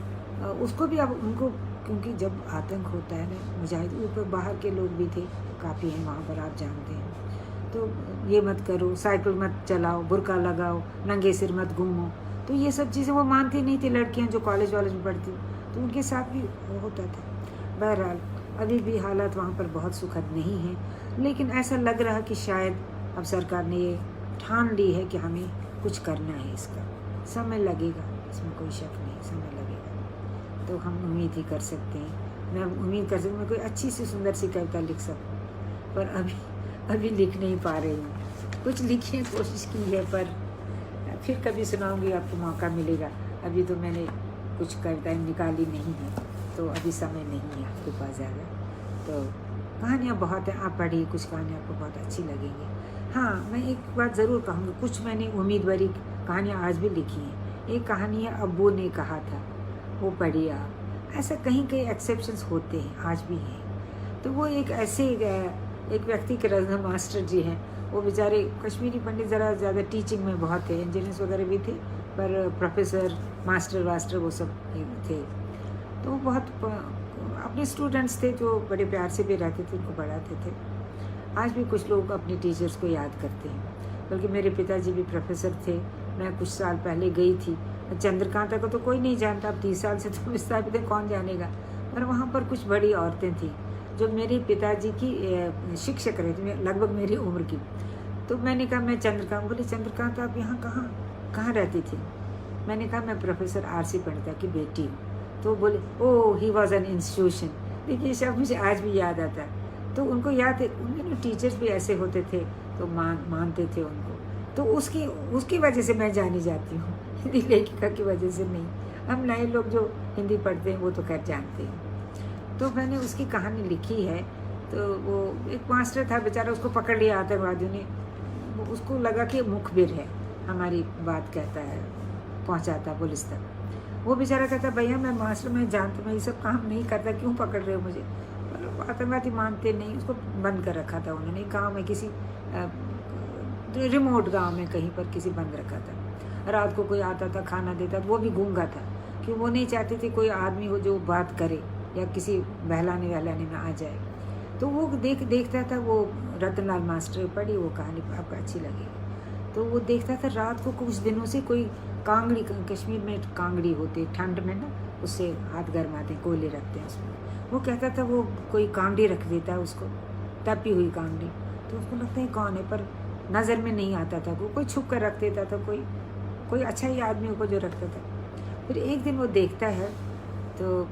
उसको भी अब उनको, क्योंकि जब आतंक होता है ना, मुजाहिद ऊपर बाहर के लोग भी थे काफ़ी हैं वहाँ पर, आप जानते हैं। तो ये मत करो, साइकिल मत चलाओ, बुर्का लगाओ, नंगे सिर मत घूमो, तो ये सब चीज़ें वो मानती नहीं थी लड़कियाँ जो कॉलेज वालेज में पढ़ती, तो उनके साथ भी होता था। बहरहाल अभी भी हालात वहाँ पर बहुत सुखद नहीं हैं, लेकिन ऐसा लग रहा कि शायद अब सरकार ने ये ठान ली है कि हमें कुछ करना है। इसका समय लगेगा, इसमें कोई शक नहीं, समय लगेगा। तो हम उम्मीद ही कर सकते हैं, मैं उम्मीद कर सकती हूँ मैं कोई अच्छी सी सुंदर सी कविता लिख सकूँ, पर अभी लिख नहीं पा रही हूँ। कुछ लिखी है, कोशिश की है, पर फिर कभी सुनाऊंगी, आपको मौका मिलेगा। अभी तो मैंने कुछ कविताएं निकाली नहीं है, तो अभी समय नहीं है आपके पास ज़्यादा। तो कहानियाँ बहुत हैं, आप पढ़िए, कुछ कहानियाँ आपको बहुत अच्छी लगेंगी। हाँ, मैं एक बात ज़रूर कहूँगी, कुछ मैंने उम्मीद भरी कहानियाँ आज भी लिखी हैं। एक कहानी है अब्बू ने कहा था, वो पढ़िए आप। ऐसा कहीं कहीं एक्सेप्शंस होते हैं, आज भी हैं। तो वो एक ऐसे एक व्यक्ति के रज़ा मास्टर जी हैं, वो बेचारे कश्मीरी पंडित ज़रा ज़्यादा टीचिंग में बहुत थे, इंजीनियर्स वगैरह भी थे, पर प्रोफेसर मास्टर वास्टर वो सब थे। तो वो बहुत अपने स्टूडेंट्स थे जो बड़े प्यार से भी रहते थे, उनको पढ़ाते थे। आज भी कुछ लोग अपने टीचर्स को याद करते हैं, बल्कि मेरे पिताजी भी प्रोफेसर थे। मैं कुछ साल पहले गई थी, चंद्रकांता को तो कोई नहीं जानता, अब 30 साल से तो विस्थापित है, कौन जानेगा। पर वहाँ पर कुछ बड़ी औरतें थीं जो मेरे पिताजी की शिक्षक रही थी, लगभग मेरी उम्र की। तो मैंने कहा मैं चंद्रकांता, बोले चंद्रकांता आप यहाँ कहाँ रहती थी? मैंने कहा मैं प्रोफेसर आर.सी. पंडिता की बेटी हूँ। तो बोले ओह ही वॉज एन इंस्टीट्यूशन। देखिए शब्द मुझे आज भी याद आता है। तो उनको याद है, उनके टीचर्स भी ऐसे होते थे, तो मानते थे उनको। तो उसकी वजह से मैं जानी जाती हूँ, हिंदी लेखिका की वजह से नहीं। हम नए लोग जो हिंदी पढ़ते हैं वो तो खैर जानते हैं। तो मैंने उसकी कहानी लिखी है। तो वो एक मास्टर था बेचारा, उसको पकड़ लिया आतंकवादियों ने। उसको लगा कि मुखबिर है, हमारी बात कहता है, पहुंचाता पुलिस तक। वो बेचारा कहता भैया मैं मास्टर, मैं जानता, मैं ये सब काम नहीं करता, क्यों पकड़ रहे हो मुझे। मतलब आतंकवादी मानते नहीं, उसको बंद कर रखा था उन्होंने गांव में, किसी रिमोट गांव में कहीं पर किसी बंद रखा था। रात को कोई आता था खाना देता, वो भी गूंगा था, कि वो नहीं चाहते थे कोई आदमी हो जो बात करे या किसी बहलाने वहलाने में आ जाए। तो वो देखता था, वो रतनलाल मास्टर पढ़ी वो कहानी, आपको अच्छी लगेगी। तो वो देखता था रात को कुछ दिनों से कोई कांगड़ी, कश्मीर में कांगड़ी होती है ठंड में ना, उससे हाथ गर्माते हैं, कोयले रखते हैं उसमें। वो कहता था वो कोई कांगड़ी रख देता है उसको, तपी हुई कांगड़ी। तो उसको लगता है कौन है, पर नज़र में नहीं आता था। कोई छुप कर रख देता था, कोई अच्छा ही आदमी को जो रखता था। फिर एक दिन वो देखता है तो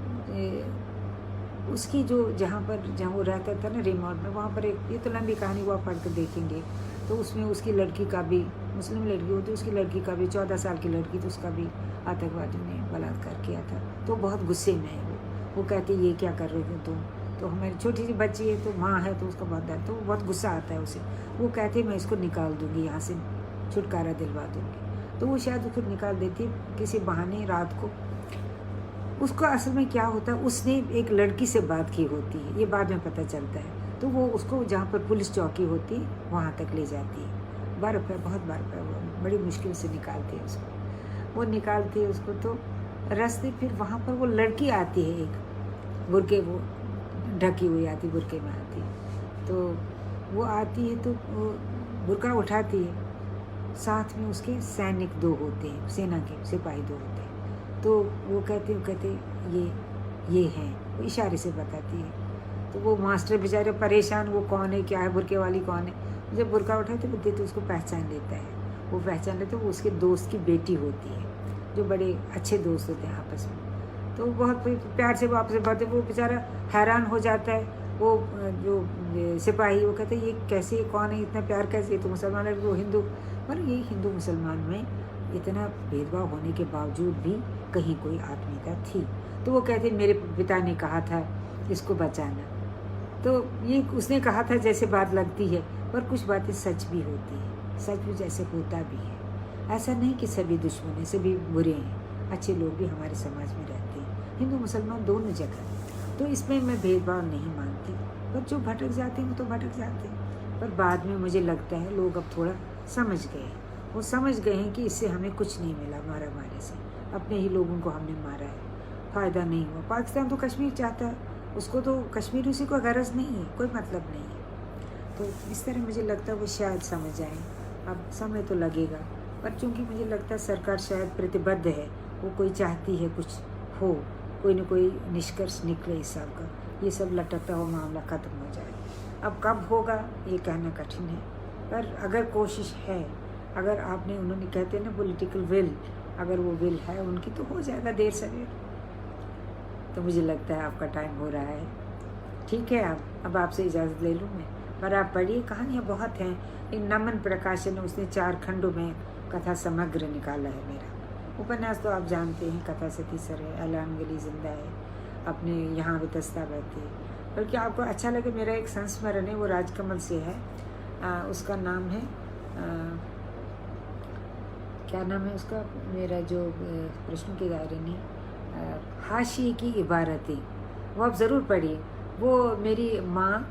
उसकी जो जहाँ वो रहता था ना रिमोट में, वहाँ पर एक, ये तो लंबी कहानी वो आप पढ़ कर देखेंगे। तो उसमें उसकी लड़की का भी, मुस्लिम लड़की होती, उसकी लड़की का भी 14 साल की लड़की, तो उसका भी आतंकवादियों ने बलात्कार किया था। तो बहुत गुस्से में है वो कहती ये क्या कर रहे हो तुम, तो हमारी छोटी सी बच्ची है, तो माँ है, तो उसका बहुत दर्द, तो बहुत गुस्सा आता है उसे। वो कहते मैं इसको निकाल दूँगी यहाँ से, छुटकारा दिलवा दूँगी। तो वो शायद उसको निकाल देती किसी बहाने रात को। उसको असल में क्या होता है, उसने एक लड़की से बात की होती है, ये बाद में पता चलता है। तो वो उसको जहाँ पर पुलिस चौकी होती है वहाँ तक ले जाती है। बर्फ़ है, बहुत बर्फ़ है, वो बड़ी मुश्किल से निकालती है उसको। वो निकालती है उसको, तो रास्ते फिर वहाँ पर वो लड़की आती है, एक बुरके, वो ढकी हुई आती, बुरके में आती है। तो वो आती है तो वो बुरका उठाती है, साथ में उसके सैनिक 2 होते हैं, सेना के सिपाही 2 होते हैं। तो वो कहते ये हैं, वो इशारे से बताती है। तो वो मास्टर बेचारे परेशान, वो कौन है, क्या है, बुरके वाली कौन है। जब बुरका उठाते वो देते, उसको पहचान लेता है। वो पहचान लेते, वो उसके दोस्त की बेटी होती है, जो बड़े अच्छे दोस्त होते हैं आपस में। तो बहुत प्यार से वो आपस में बातें, वो बेचारा हैरान हो जाता है। वो जो सिपाही, वो कहते ये कैसे, कौन है, इतना प्यार कैसे, तो मुसलमान है, वो हिंदू। पर ये हिंदू मुसलमान में इतना भेदभाव होने के बावजूद भी कहीं कोई आत्मीयता थी। तो वो कहते मेरे पिता ने कहा था इसको बचाना। तो ये उसने कहा था जैसे बात लगती है, पर कुछ बातें सच भी होती हैं, सच भी जैसे होता भी है। ऐसा नहीं कि सभी दुश्मन हैं, सभी बुरे हैं, अच्छे लोग भी हमारे समाज में रहते हैं, हिंदू मुसलमान दोनों जगह। तो इसमें मैं भेदभाव नहीं मानती, पर जो भटक जाते हैं वो तो भटक जाते हैं। पर बाद में मुझे लगता है लोग अब थोड़ा समझ गए हैं, वो समझ गए हैं कि इससे हमें कुछ नहीं मिला, मारा मारे से अपने ही लोगों को हमने मारा है, फ़ायदा नहीं हुआ। पाकिस्तान तो कश्मीर चाहता है, उसको तो कश्मीर उसी को गरज नहीं है, कोई मतलब नहीं है। तो इस तरह मुझे लगता है वो शायद समझ आए। अब समय तो लगेगा, पर चूँकि मुझे लगता है सरकार शायद प्रतिबद्ध है, वो कोई चाहती है कुछ हो, कोई न कोई निष्कर्ष निकले इस सब का, ये सब लटकता हुआ मामला ख़त्म हो जाए। अब कब होगा ये कहना कठिन है, पर अगर कोशिश है, अगर आपने, उन्होंने कहते हैं ना पॉलिटिकल विल, अगर वो विल है उनकी, तो हो जाएगा देर सवेर। तो मुझे लगता है आपका टाइम हो रहा है, ठीक है। अब आपसे इजाज़त ले लूँ मैं, पर आप पढ़िए, कहानियाँ बहुत हैं। एक नमन प्रकाशन, उसने 4 खंडों में कथा समग्र निकाला है मेरा। उपन्यास तो आप जानते हैं, कथा सतीसर है, ऐलान गली जिंदा है, अपने यहाँ वितस्ता बहती है। बल्कि आपको अच्छा लगे, मेरा एक संस्मरण है, वो राजकमल से है, उसका नाम है क्या नाम है उसका, मेरा जो प्रश्न के दायरे में, हाशिए की इबारतें, वो आप ज़रूर पढ़िए। वो मेरी माँ,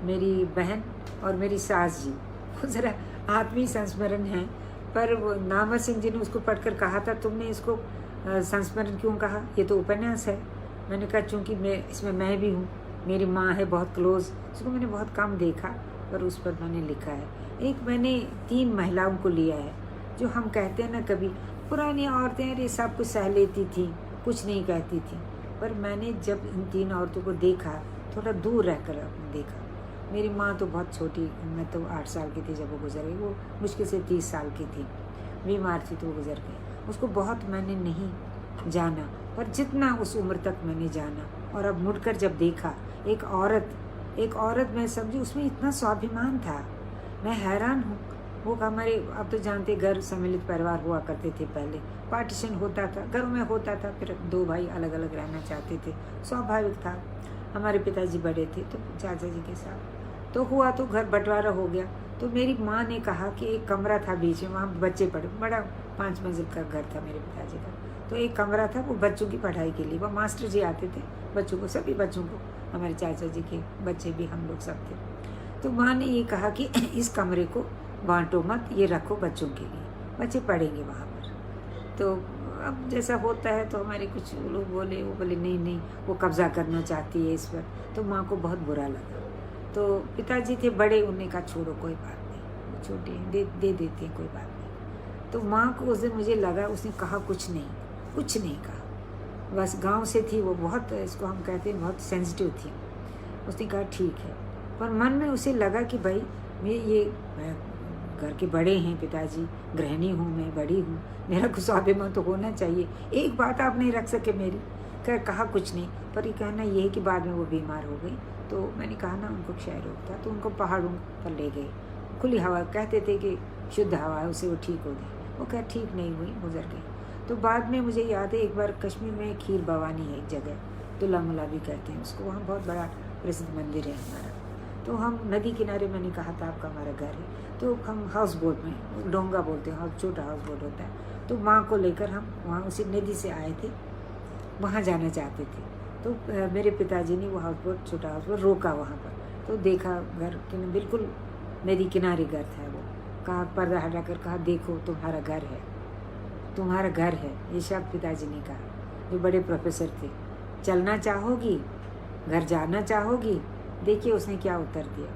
मेरी बहन और मेरी सास जी, वो ज़रा आत्मीय संस्मरण हैं, पर वो नामवर सिंह जी ने उसको पढ़कर कहा था तुमने इसको संस्मरण क्यों कहा, ये तो उपन्यास है। मैंने कहा चूँकि इसमें मैं भी हूँ, मेरी माँ है बहुत क्लोज़, उसको मैंने बहुत कम देखा, पर उस पर मैंने लिखा है। एक मैंने 3 महिलाओं को लिया है, जो हम कहते हैं ना कभी पुरानी औरतें अरे सब कुछ सह लेती थी, कुछ नहीं कहती थी, पर मैंने जब इन 3 औरतों को देखा, थोड़ा दूर रहकर देखा। मेरी माँ तो बहुत छोटी, मैं तो 8 साल की थी जब वो गुजर गई, वो मुश्किल से 30 साल की थी, बीमार थी तो वो गुजर गई। उसको बहुत मैंने नहीं जाना, पर जितना उस उम्र तक मैंने जाना, और अब मुड़कर जब देखा, एक औरत मैं समझी उसमें इतना स्वाभिमान था, मैं हैरान हूँ। वो हमारे, आप तो जानते घर सम्मिलित परिवार हुआ करते थे पहले, पार्टीशन होता था, घरों में होता था, फिर 2 भाई अलग अलग रहना चाहते थे, स्वाभाविक था। हमारे पिताजी बड़े थे तो चाचा जी के साथ तो हुआ, तो घर बंटवारा हो गया। तो मेरी माँ ने कहा कि एक कमरा था बीच में, वहाँ बच्चे पढ़े, बड़ा 5 मंजिल का घर था मेरे पिताजी का, तो एक कमरा था वो बच्चों की पढ़ाई के लिए, वो मास्टर जी आते थे बच्चों को, सभी बच्चों को, हमारे चाचा जी के बच्चे भी, हम लोग सब थे। तो माँ ने ये कहा कि इस कमरे को बांटो मत, ये रखो बच्चों के लिए, बच्चे पढ़ेंगे वहाँ पर। तो अब जैसा होता है, तो हमारे कुछ लोग बोले, वो बोले नहीं नहीं वो कब्जा करना चाहती है इस पर, तो माँ को बहुत बुरा लगा। तो पिताजी थे बड़े, उन्होंने कहा छोड़ो कोई बात नहीं, वो छोटे हैं, दे देते हैं, कोई बात नहीं। तो माँ को उस दिन मुझे लगा, उसने कहा कुछ नहीं कहा, बस गांव से थी वो, बहुत, इसको हम कहते हैं बहुत सेंसिटिव थी। उसने कहा ठीक है, पर मन में उसे लगा कि भाई मैं घर के बड़े हैं पिताजी, गृहिणी हूँ मैं, बड़ी हूँ, मेरा कुछ स्वाभिमान तो होना चाहिए, एक बात आप नहीं रख सके मेरी। कहा कुछ नहीं, पर ये कहना ये है कि बाद में वो बीमार हो गई। तो मैंने कहा ना उनको क्षय रोग था, तो उनको पहाड़ों पर ले गए, खुली हवा, कहते थे कि शुद्ध हवा है, उसे वो ठीक हो गई। वो क्या ठीक नहीं हुई, गुजर गई। तो बाद में मुझे याद है, एक बार कश्मीर में खीर भवानी है एक जगह, दुल्ला भी कहते हैं उसको, वहाँ बहुत बड़ा प्रसिद्ध मंदिर है हमारा। तो हम नदी किनारे, मैंने कहा था आपका हमारा घर है, तो हम हाउस बोट में, डोंगा बोलते हैं, छोटा हाउस बोट होता है, तो माँ को लेकर हम वहाँ उसी नदी से आए थे, वहाँ जाना चाहते थे। तो मेरे पिताजी ने वो हाउस बोट, छोटा हाउस बोट रोका वहाँ पर, तो देखा घर कि बिल्कुल नदी किनारे घर था वो। कहा, पर्दा हटाकर कहा, देखो तुम्हारा घर है, तुम्हारा घर है, ये शब्द पिताजी ने कहा, जो बड़े प्रोफेसर थे। चलना चाहोगी, घर जाना चाहोगी? देखिए उसने क्या उत्तर दिया,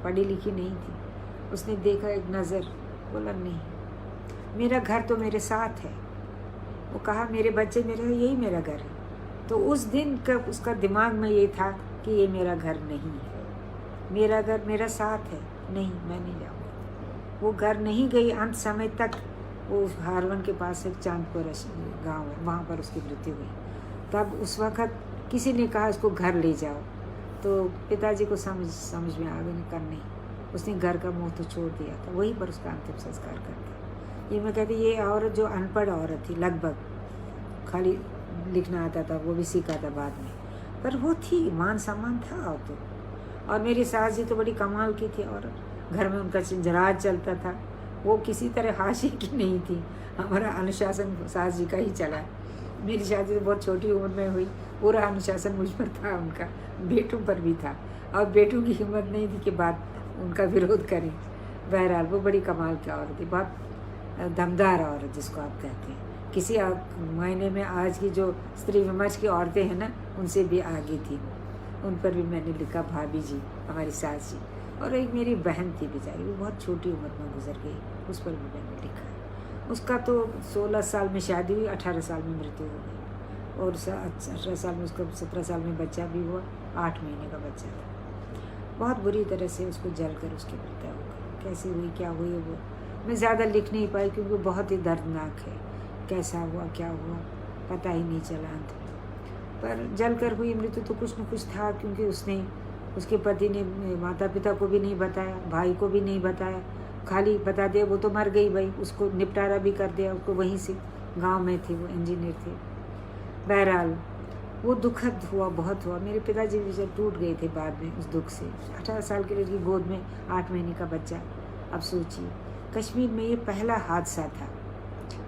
पढ़ी लिखी नहीं थी। उसने देखा एक नज़र, बोला नहीं, मेरा घर तो मेरे साथ है। वो कहा मेरे बच्चे मेरे, यही मेरा घर है। तो उस दिन का उसका दिमाग में ये था कि ये मेरा घर नहीं है, मेरा घर मेरा साथ है, नहीं मैं नहीं जाऊँगा। वो घर नहीं गई अंत समय तक। वो हारवन के पास एक चांदपुर गांव है, वहाँ पर उसकी मृत्यु हुई। तब उस वक़्त किसी ने कहा इसको घर ले जाओ, तो पिताजी को समझ में आ गई, कर नहीं, उसने घर का मुंह तो छोड़ दिया था, वहीं पर उसका अंतिम संस्कार कर दिया। ये मैं कहती, ये औरत जो अनपढ़ औरत थी, लगभग खाली लिखना आता था, वो भी सीखा था बाद में, पर वो थी, मान सम्मान था। और मेरी सास जी तो बड़ी कमाल की थी औरत, घर में उनका जराज चलता था, वो किसी तरह हाशिए की नहीं थी। हमारा अनुशासन सास जी का ही चला। मेरी शादी तो बहुत छोटी उम्र में हुई, पूरा अनुशासन मुझ पर था, उनका बेटों पर भी था, और बेटों की हिम्मत नहीं थी कि बात उनका विरोध करें। बहरहाल वो बड़ी कमाल की औरत थी, बहुत दमदार औरत जिसको आप कहते हैं। किसी मायने में आज की जो स्त्री विमर्श की औरतें हैं ना, उनसे भी आगे थी। उन पर भी मैंने लिखा, भाभी जी, हमारी सास जी। और एक मेरी बहन थी बेचारी, वो बहुत छोटी उम्र में गुजर गई, उस पर भी मैंने लिखा है। उसका तो 16 साल में शादी हुई, 18 साल में मृत्यु हो गई, और 18 साल में उसका 17 साल में बच्चा भी हुआ, 8 महीने का बच्चा था। बहुत बुरी तरह से उसको जलकर उसकी मृत्यु हो गई। कैसे हुई, क्या हुई, वो मैं ज़्यादा लिख नहीं पाई, क्योंकि बहुत ही दर्दनाक है। कैसा हुआ, क्या हुआ, पता ही नहीं चला अंत में। पर जलकर हुई मृत्यु तो कुछ न कुछ था, क्योंकि उसने, उसके पति ने माता पिता को भी नहीं बताया, भाई को भी नहीं बताया, खाली बता दिया वो तो मर गई भाई, उसको निपटारा भी कर दिया उसको वहीं से। गांव में थे, वो इंजीनियर थे। बहरहाल वो दुखद हुआ, बहुत हुआ। मेरे पिताजी भी टूट गए थे बाद में उस दुख से। 18 साल की लड़की, गोद में 8 महीने का बच्चा। अब सोचिए, कश्मीर में ये पहला हादसा था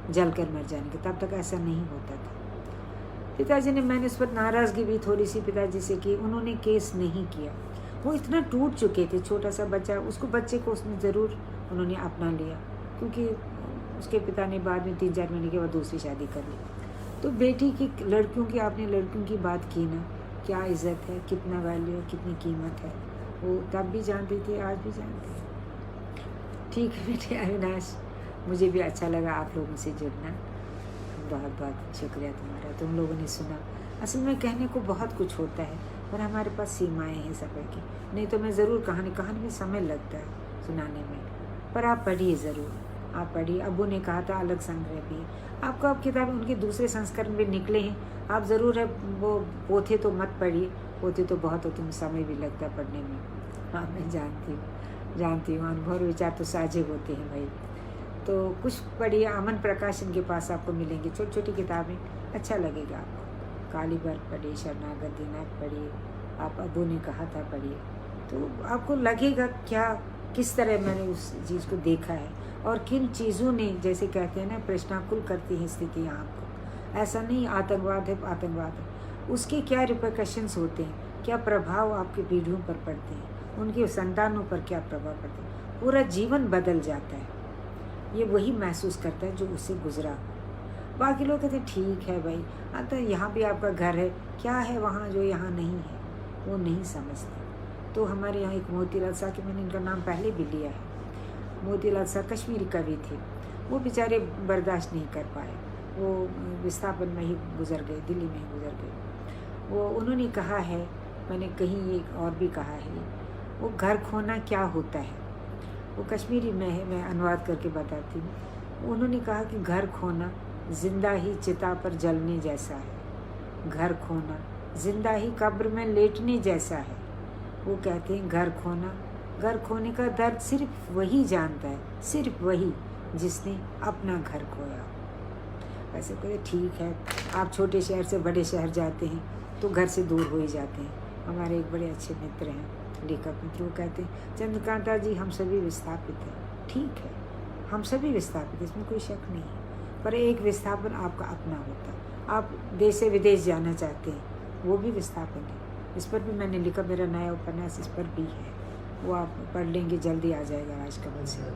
जलकर मर जाने का, तब तक ऐसा नहीं होता था। पिताजी ने, मैंने उस पर नाराज़गी भी थोड़ी सी पिताजी से की, उन्होंने केस नहीं किया। वो इतना टूट चुके थे, छोटा सा बच्चा, उसको, बच्चे को उसने ज़रूर उन्होंने अपना लिया, क्योंकि उसके पिता ने बाद में 3-4 महीने के बाद दूसरी शादी कर ली। तो बेटी की, लड़कियों की, आपने लड़कियों की बात की ना, क्या इज़्ज़त है, कितना वैल्यू है, कितनी कीमत है, वो तब भी जानती थी, आज भी जानती है। ठीक है बेटे अविनाश, मुझे भी अच्छा लगा आप लोगों से जुड़ना, बहुत बहुत शुक्रिया तुम्हारा, तुम लोगों ने सुना। असल में कहने को बहुत कुछ होता है, पर हमारे पास सीमाएं हैं सफ़र की। नहीं तो मैं ज़रूर कहानी में समय लगता है सुनाने में, पर आप पढ़िए ज़रूर, आप पढ़िए। अबू ने कहा था अलग संग्रह भी, आपको अब किताबें उनके दूसरे संस्करण में निकले हैं, आप ज़रूर है वो पोथे तो मत पढ़िए, पोथे तो बहुत होते हैं, समय भी लगता है पढ़ने में, हाँ मैं जानती हूँ। जानती हूँ, अनुभव और विचार तो साझे होते हैं भाई। तो कुछ पढ़िए, अमन प्रकाशन के पास आपको मिलेंगी छोटी छोटी किताबें, अच्छा लगेगा आपको। काली बर्फ पढ़िए, शरणागत दिनाथ पढ़िए, आप अबू ने कहा था पढ़िए, तो आपको लगेगा क्या किस तरह मैंने उस चीज़ को देखा है और किन चीज़ों ने, जैसे कहते हैं ना, प्रश्नाकुल करती हैं स्थितियाँ आपको। ऐसा नहीं आतंकवाद है आतंकवाद है, उसके क्या रिपरकशंस होते हैं, क्या प्रभाव आपकी पीढ़ियों पर पड़ते हैं, उनके संतानों पर क्या प्रभाव पड़ते हैं, पूरा जीवन बदल जाता है। ये वही महसूस करता है जो उससे गुजरा। बाकी लोग कहते हैं ठीक है भाई, हाँ तो यहाँ भी आपका घर है, क्या है वहाँ जो यहाँ नहीं है, वो नहीं समझते। तो हमारे यहाँ एक मोतीलाल शाह के, मैंने इनका नाम पहले भी लिया है, मोतीलाल शाह कश्मीरी कवि थे, वो बेचारे बर्दाश्त नहीं कर पाए, वो विस्थापन में ही गुजर गए, दिल्ली में ही गुजर गए। वो उन्होंने कहा है, मैंने कहीं एक और भी कहा है, वो घर खोना क्या होता है, वो कश्मीरी में है, मैं अनुवाद करके बताती हूँ। उन्होंने कहा कि घर खोना जिंदा ही चिता पर जलने जैसा है, घर खोना जिंदा ही कब्र में लेटने जैसा है। वो कहते हैं घर खोने का दर्द सिर्फ वही जानता है, सिर्फ वही जिसने अपना घर खोया। वैसे कहते ठीक है, आप छोटे शहर से बड़े शहर जाते हैं तो घर से दूर हो ही जाते हैं। हमारे एक बड़े अच्छे मित्र हैं, लेखक मित्र, वो कहते हैं चंद्रकांता जी हम सभी विस्थापित हैं। ठीक है, हम सभी विस्थापित, इसमें कोई शक नहीं है, पर एक विस्थापन आपका अपना होता है। आप देश से विदेश जाना चाहते हैं, वो भी विस्थापन है। इस पर भी मैंने लिखा, मेरा नया उपन्यास इस पर भी है, वो आप पढ़ लेंगे, जल्दी आ जाएगा राजकमल से।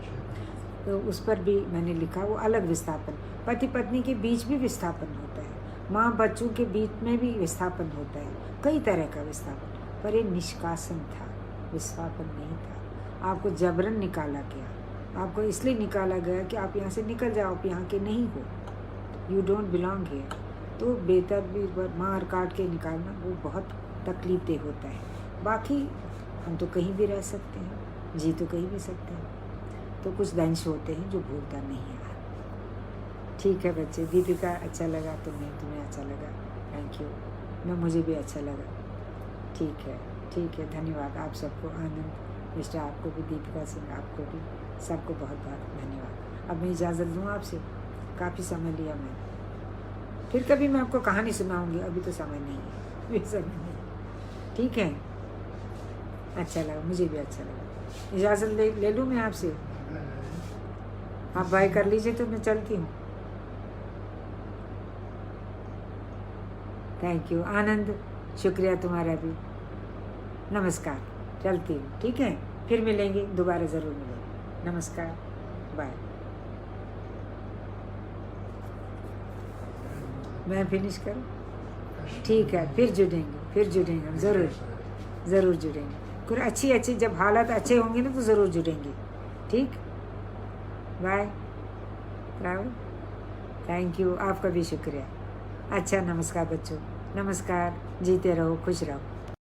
तो उस पर भी मैंने लिखा, वो अलग विस्थापन। पति पत्नी के बीच भी विस्थापन होता है, माँ बच्चों के बीच में भी विस्थापन होता है, कई तरह का विस्थापन। पर ये निष्कासन था, विस्थापन नहीं था। आपको जबरन निकाला गया, आपको इसलिए निकाला गया कि आप यहाँ से निकल जाओ, आप यहाँ के नहीं हो, यू डोंट बिलोंग हियर। तो बेहतर भी मार काट के निकालना वो बहुत तकलीफ दे होता है। बाकी हम तो कहीं भी रह सकते हैं, जी तो कहीं भी सकते हैं। तो कुछ दंश होते हैं जो भूलता नहीं है। ठीक है बच्चे, दीपिका अच्छा लगा, तुम्हें अच्छा लगा, थैंक यू। मैं मुझे भी अच्छा लगा। ठीक है, धन्यवाद आप सबको, आनंद मिस्टर आपको भी, दीपिका सिंह आपको भी, सबको बहुत बहुत धन्यवाद। अब मैं इजाज़त लूँ आपसे, काफ़ी समय लिया मैंने। फिर कभी मैं आपको कहानी सुनाऊंगी, अभी तो समय नहीं है, अभी समय नहीं। ठीक है, अच्छा लगा, मुझे भी अच्छा लगा। इजाज़त ले लूँ मैं आपसे, आप बाय कर लीजिए तो मैं चलती हूँ। थैंक यू आनंद, शुक्रिया तुम्हारा भी, नमस्कार, चलती हूँ। ठीक है, फिर मिलेंगे, दोबारा ज़रूर मिलेंगे। नमस्कार, बाय। मैं फिनिश करूँ? ठीक है, फिर जुड़ेंगे हम, ज़रूर जुड़ेंगे। कुछ अच्छी जब हालात अच्छे होंगे ना तो ज़रूर जुड़ेंगे। ठीक, बाय, राहुल, थैंक यू, आपका भी शुक्रिया। अच्छा, नमस्कार बच्चों, नमस्कार, जीते रहो, खुश रहो।